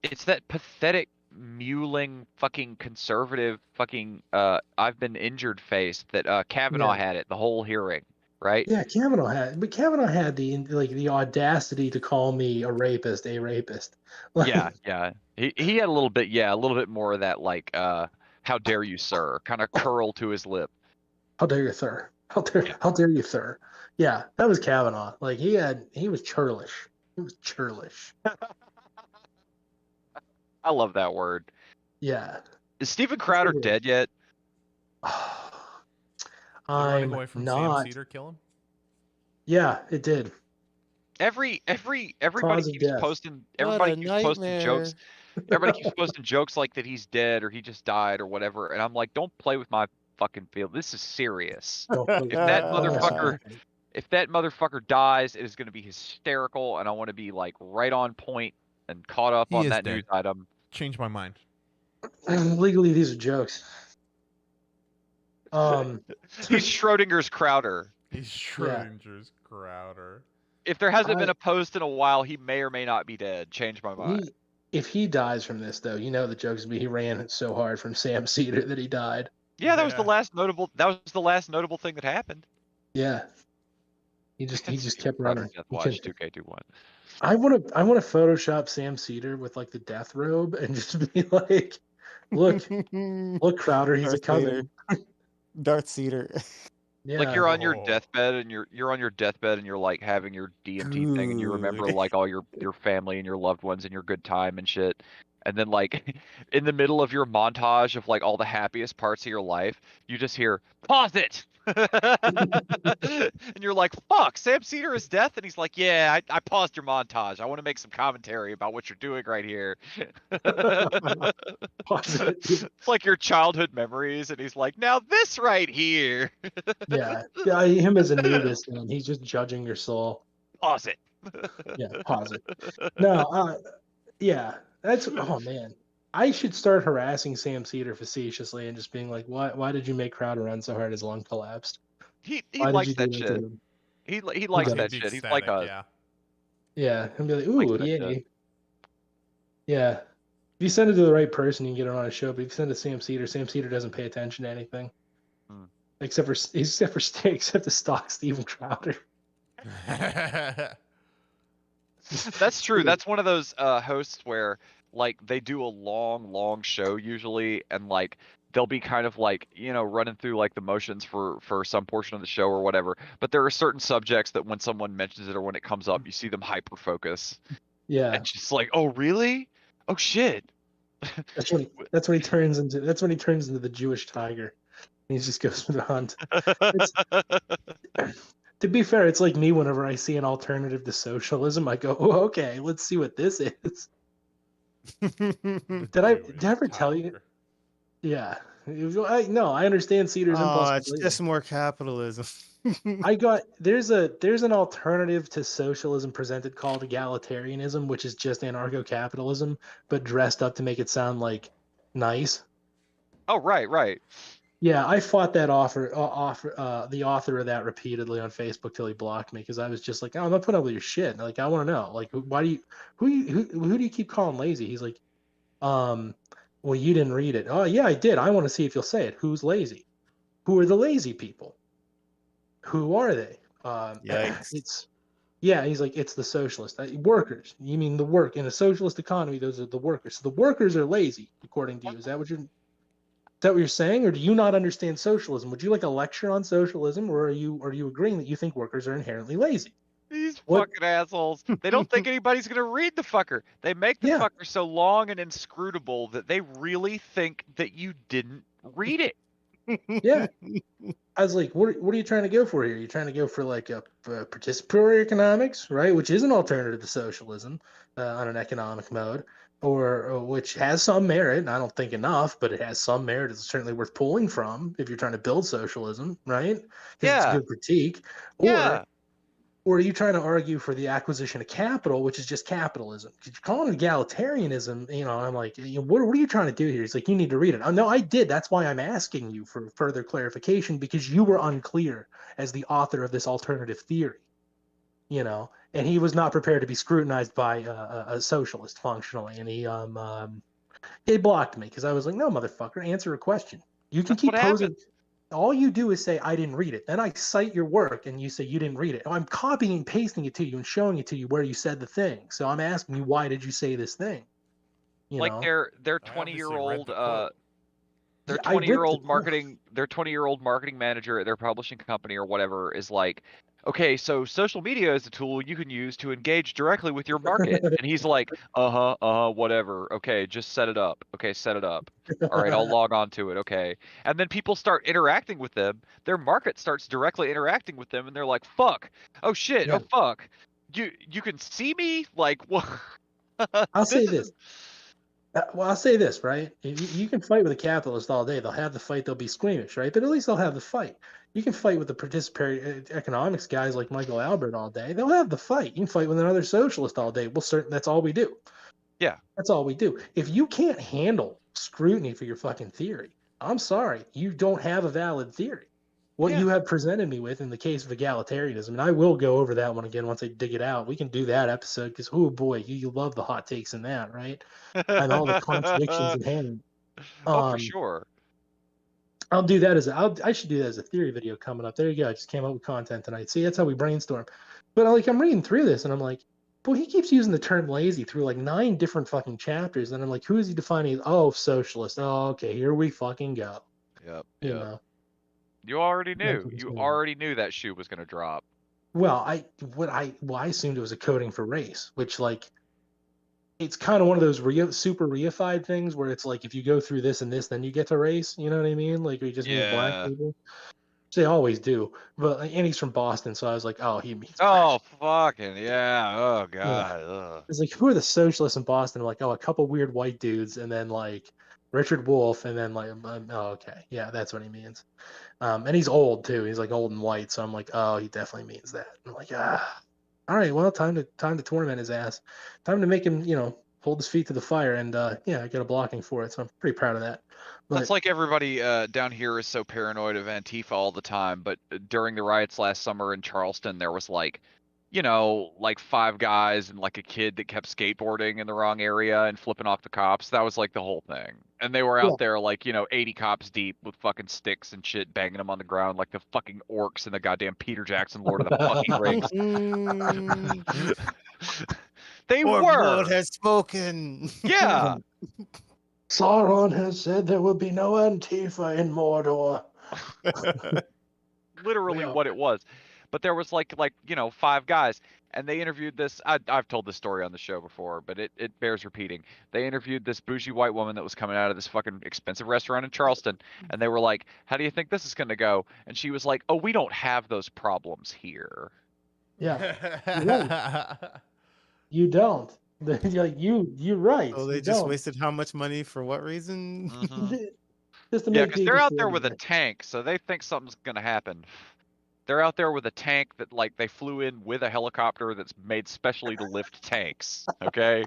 It's that pathetic mewling fucking conservative fucking I've been injured face that Kavanaugh had it the whole hearing, right? Yeah, Kavanaugh had the audacity to call me a rapist. Like, yeah. He had a little bit more of that, like, how dare you, sir, kind of curl to his lip. How dare you, sir? How dare you, sir? Yeah, that was Kavanaugh. Like, he was churlish. He was churlish. I love that word. Yeah. Is Steven Crowder dead yet? I'm away from not. Sam Cedar kill him? Yeah, it did. Everybody keeps posting. Everybody keeps posting jokes. Everybody keeps posting jokes like that he's dead or he just died or whatever, and I'm like, don't play with my fucking field. This is serious. If that motherfucker dies, it is going to be hysterical, and I want to be like right on point and caught up on that news item. Change my mind. Legally, these are jokes. He's Schrodinger's Crowder. He's Schrodinger's Crowder. If there hasn't been a post in a while, he may or may not be dead. Change my mind. If he dies from this, though, the joke's be he ran so hard from Sam Cedar that he died. Yeah, that was the last notable. That was the last notable thing that happened. Yeah. He just kept running. Watch 2K21. I want to Photoshop Sam Cedar with like the death robe and just be like, look, Crowder, he's coming. Darth Cedar. Yeah. Like, you're on your deathbed and you're on your deathbed and you're like having your DMT thing and you remember like all your family and your loved ones and your good time and shit. And then like in the middle of your montage of like all the happiest parts of your life, you just hear, pause it. And you're like, fuck, Sam Cedar is death? And he's like, yeah, I paused your montage. I want to make some commentary about what you're doing right here. It's like your childhood memories, and he's like, now this right here. Yeah, him as a nudist, man, he's just judging your soul. Pause it. Yeah, pause it. No, yeah, oh man. I should start harassing Sam Cedar facetiously and just being like, why did you make Crowder run so hard his lung collapsed? He Why likes did you that do that shit. to him? He likes that shit. He's like us. Yeah. Yeah, and be like, ooh, Likes that yeah. shit. Yeah. If you send it to the right person, you can get it on a show, but if you send it to Sam Cedar doesn't pay attention to anything. Except to stalk Steven Crowder. That's true. That's one of those hosts where like they do a long show usually, and like they'll be kind of like, you know, running through like the motions for some portion of the show or whatever. But there are certain subjects that when someone mentions it or when it comes up, you see them hyper focus. Yeah. And just like, oh really? Oh shit. That's when he turns into the Jewish tiger. He just goes for the hunt. To be fair, it's like me whenever I see an alternative to socialism, I go, oh, okay, let's see what this is. Did I ever tell you? Yeah. I understand Cedar's impulse. It's just more capitalism. There's an alternative to socialism presented called egalitarianism, which is just anarcho-capitalism, but dressed up to make it sound like nice. Oh, right. Yeah, I fought that the author of that repeatedly on Facebook till he blocked me because I was just like, oh, I'm not putting up with your shit. And like, I want to know, like, who do you keep calling lazy? He's like, well, you didn't read it. Oh yeah, I did. I want to see if you'll say it. Who's lazy? Who are the lazy people? Who are they? Yikes. He's like, it's the socialist workers. You mean the work in a socialist economy? Those are the workers. So the workers are lazy, according to you. Is that what you're saying, or do you not understand socialism? Would you like a lecture on socialism, or are you agreeing that you think workers are inherently lazy? These fucking assholes. They don't think anybody's gonna read the fucker. They make the fucker so long and inscrutable that they really think that you didn't read it. Yeah. I was like, what are you trying to go for here? You're trying to go for like a participatory economics, right? Which is an alternative to socialism on an economic mode, or which has some merit. I don't think enough, but it has some merit. It's certainly worth pulling from if you're trying to build socialism, right? It's a good critique. Or are you trying to argue for the acquisition of capital, which is just capitalism? Because you're calling it egalitarianism, I'm like, what are you trying to do here? He's like, you need to read it. Oh, no, I did. That's why I'm asking you for further clarification, because you were unclear as the author of this alternative theory, and he was not prepared to be scrutinized by a socialist functionally. And he blocked me because I was like, no, motherfucker, answer a question. You can keep posing. All you do is say, I didn't read it. Then I cite your work and you say you didn't read it. I'm copying and pasting it to you and showing it to you where you said the thing. So I'm asking you, why did you say this thing? Like their 20-year-old their 20-year-old marketing manager at their publishing company or whatever is like, okay, so social media is a tool you can use to engage directly with your market. And he's like, whatever. Okay, just set it up. Okay, set it up. All right, I'll log on to it. Okay. And then people start interacting with them. Their market starts directly interacting with them, and they're like, fuck. Oh shit. Yeah. Oh fuck. You can see me? Like, what? I'll say this. I'll say this, right? You can fight with a capitalist all day. They'll have the fight. They'll be squeamish, right? But at least they'll have the fight. You can fight with the participatory economics guys like Michael Albert all day. They'll have the fight. You can fight with another socialist all day. That's all we do. Yeah. That's all we do. If you can't handle scrutiny for your fucking theory, I'm sorry. You don't have a valid theory. What you have presented me with in the case of egalitarianism, and I will go over that one again once I dig it out. We can do that episode because, oh boy, you love the hot takes in that, right? And all the contradictions inherent. For sure. I'll do that I should do that as a theory video coming up. There you go. I just came up with content tonight. See, that's how we brainstorm. But I'm reading through this and I'm like, boy, he keeps using the term lazy through like 9 different fucking chapters. And I'm like, who is he defining? Oh, socialist. Oh, okay, here we fucking go. Yep. You know. You already knew. You already knew that shoe was going to drop. Well, I assumed it was a coding for race, which like it's kind of one of those super reified things where it's like if you go through this and this, then you get to race. You know what I mean? Like we just mean black people. They always do. But and he's from Boston, so I was like, oh, he means. Oh fucking yeah! Oh Yeah. god. Ugh. It's like, who are the socialists in Boston? I'm like, oh, a couple weird white dudes, and then like Richard Wolff, and then like, oh, okay, yeah, that's what he means. And he's old too. He's like old and white, so I'm like, oh, he definitely means that. I'm like, all right, well, time to torment his ass. Time to make him, hold his feet to the fire, and yeah, I got a blocking for it, so I'm pretty proud of that. But, that's like everybody down here is so paranoid of Antifa all the time, but during the riots last summer in Charleston, there was like, like 5 guys and like a kid that kept skateboarding in the wrong area and flipping off the cops. That was like the whole thing. And they were out there like, 80 cops deep with fucking sticks and shit, banging them on the ground like the fucking orcs in the goddamn Peter Jackson Lord of the fucking Rings. They were. Blood has spoken. Yeah. Sauron has said there will be no Antifa in Mordor. Literally what it was. But there was like 5 guys, and they interviewed this. I've told this story on the show before, but it bears repeating. They interviewed this bougie white woman that was coming out of this fucking expensive restaurant in Charleston, and they were like, "How do you think this is going to go?" And she was like, "Oh, we don't have those problems here." Yeah, you don't. Like you're right. So they just wasted how much money for what reason? Mm-hmm. Just to Yeah, make because they're out there with a tank, so they think something's gonna happen. They're out there with a tank that like they flew in with a helicopter that's made specially to lift tanks. Okay,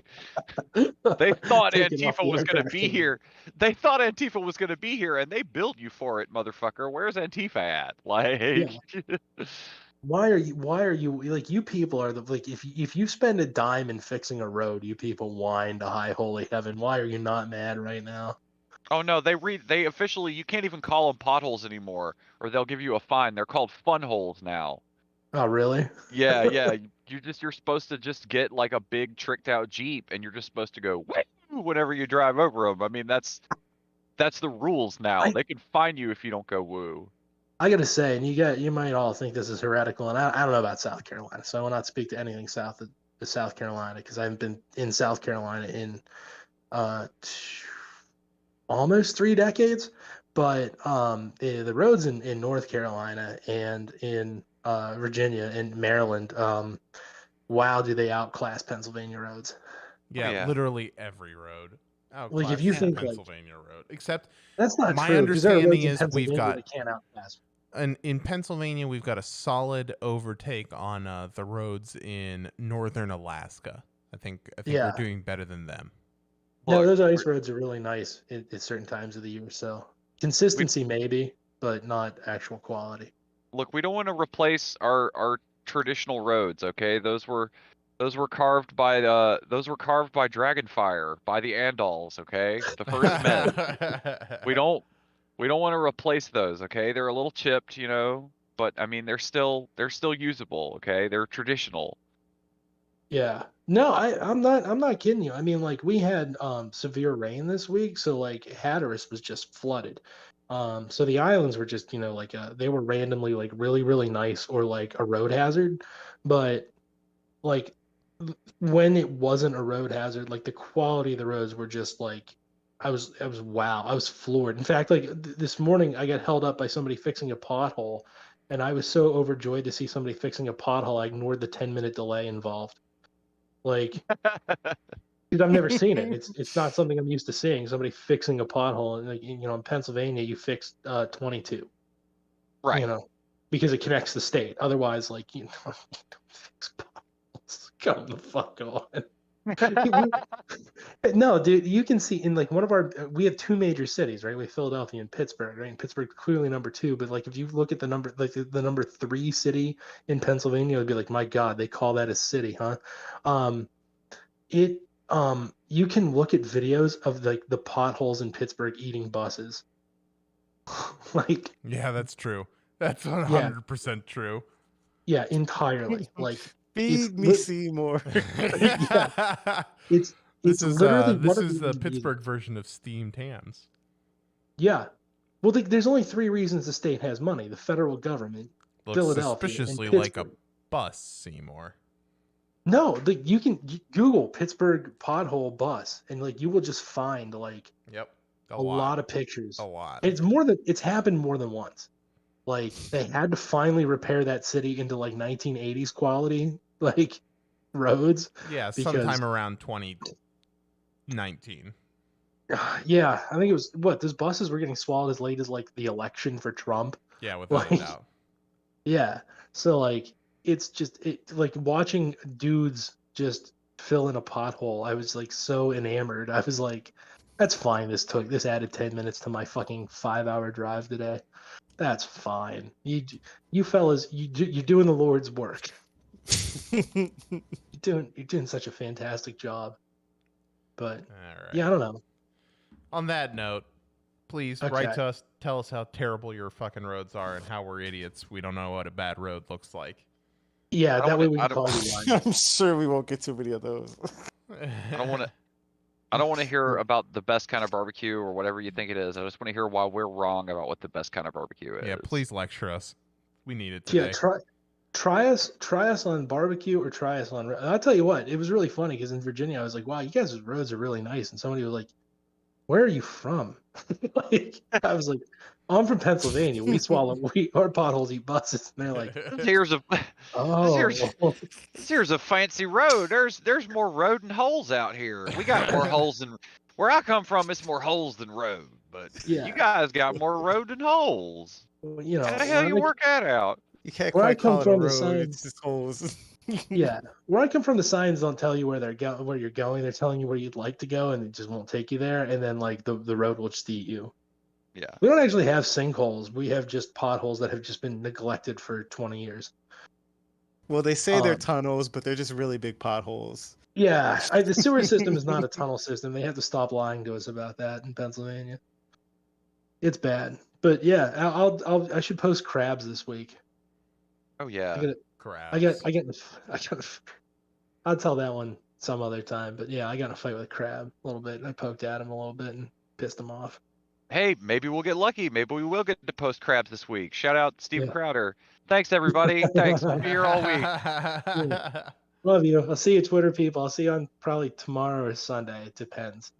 they thought Antifa was gonna be here. They thought Antifa was gonna be here, and they billed you for it, motherfucker. Where's Antifa at? Like. Yeah. Why are you like, you people are like, if you spend a dime in fixing a road, you people whine to high holy heaven. Why are you not mad right now? Oh no, they officially, you can't even call them potholes anymore, or they'll give you a fine. They're called fun holes now. Oh really? Yeah. You're supposed to just get like a big tricked out Jeep, and you're just supposed to go woo whenever you drive over them. I mean, that's the rules now. They can fine you if you don't go woo. I gotta say, and you might all think this is heretical, and I don't know about South Carolina, so I will not speak to anything south of South Carolina, because I haven't been in South Carolina in almost 3 decades. But the roads in North Carolina and in Virginia and Maryland, wow, do they outclass Pennsylvania roads? Yeah, literally every road. Like, if you think Pennsylvania road, except that's not my true, understanding is we've got they can't outpass. And in Pennsylvania, we've got a solid overtake on the roads in northern Alaska. I think we're doing better than them. No, those ice roads are really nice at certain times of the year. So consistency maybe, but not actual quality. Look, we don't want to replace our traditional roads. Okay, those were carved by Dragonfire, by the Andals. Okay, the first men. We don't want to replace those, okay? They're a little chipped, but I mean they're still usable, okay? They're traditional. Yeah. No, I'm not kidding you. I mean, like, we had severe rain this week, so like Hatteras was just flooded. So the islands were just, like they were randomly like really, really nice, or like a road hazard. But like when it wasn't a road hazard, like the quality of the roads were just like, I was wow, I was floored. In fact, like this morning, I got held up by somebody fixing a pothole, and I was so overjoyed to see somebody fixing a pothole, I ignored the 10-minute delay involved. Like, because I've never seen it. It's not something I'm used to seeing. Somebody fixing a pothole, and like, in Pennsylvania, you fix 22, right? Because it connects the state. Otherwise, like, you don't fix potholes. Come the fuck on. No, dude, you can see in like one of we have 2 major cities, right? We have Philadelphia and Pittsburgh, right? And Pittsburgh clearly number 2, but like if you look at the number, like the number 3 city in Pennsylvania, it would be like, my God, they call that a city, huh? You can look at videos of like the potholes in Pittsburgh eating buses. Like, yeah, that's true. That's 100% true. Yeah, entirely. Like, feed me Seymour. Yeah. This is literally the Pittsburgh version of steamed hams. Yeah. Well, there's only 3 reasons the state has money: the federal government, looks Philadelphia, suspiciously and like a bus, Seymour. No, you can Google Pittsburgh pothole bus, and like you will just find like a lot of pictures. A lot. It's happened more than once. like they had to finally repair that city into like 1980s quality like roads. Yeah, because sometime around 2019. yeah, I think it was those buses were getting swallowed as late as like the election for Trump. Yeah, without a doubt. Yeah. So like it's just like watching dudes just fill in a pothole. I was like so enamored. I was like, that's fine. This added 10 minutes to my fucking 5-hour drive today. That's fine. You fellas, you're doing the Lord's work. You're doing such a fantastic job. But yeah, I don't know. On that note, please Okay. write to us. Tell us how terrible your fucking roads are and how we're idiots. We don't know what a bad road looks like. Yeah, that way we can call you one. I'm sure we won't get too many of those. I don't want to hear about the best kind of barbecue or whatever you think it is. I just want to hear why we're wrong about what the best kind of barbecue is. Yeah, please lecture us. We need it today. Yeah, try us on barbecue or try us on. I'll tell you what, it was really funny because in Virginia, I was like, wow, you guys' roads are really nice, and somebody was like, where are you from? Like, I was like, I'm from Pennsylvania. Our potholes eat buses, and they're like, here's a oh, this here's a fancy road. There's more road than holes out here. We got more holes than where I come from. It's more holes than road, but yeah. you guys got more road than holes. Well, you know, how the hell you work that out? You can't where I quite come call it a from, the road. signs. It's just holes. Yeah, where I come from, the signs don't tell you where you're going. They're telling you where you'd like to go, and it just won't take you there. And then like the road will just eat you. Yeah. We don't actually have sinkholes. We have just potholes that have just been neglected for 20 years. Well, they say they're tunnels, but they're just really big potholes. Yeah, the sewer system is not a tunnel system. They have to stop lying to us about that in Pennsylvania. It's bad, but yeah, I should post crabs this week. Oh yeah, crabs. I'll tell that one some other time. But yeah, I got in a fight with a crab a little bit, and I poked at him a little bit and pissed him off. Hey, maybe we'll get lucky. Maybe we will get to post crabs this week. Shout out Steve Crowder. Thanks everybody. Thanks. We'll be here all week. Yeah. Love you. I'll see you Twitter people. I'll see you on probably tomorrow or Sunday. It depends.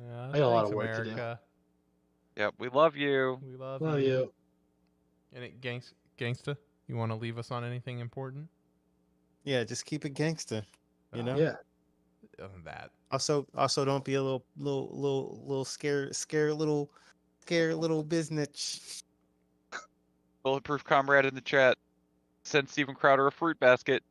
Yeah, I got a lot of work to do. Yep, we love you. We love you. And it gangsta, you want to leave us on anything important? Yeah, just keep it gangsta. You know? Yeah. That. Also don't be a little scared little business. Bulletproof comrade in the chat. Send Steven Crowder a fruit basket.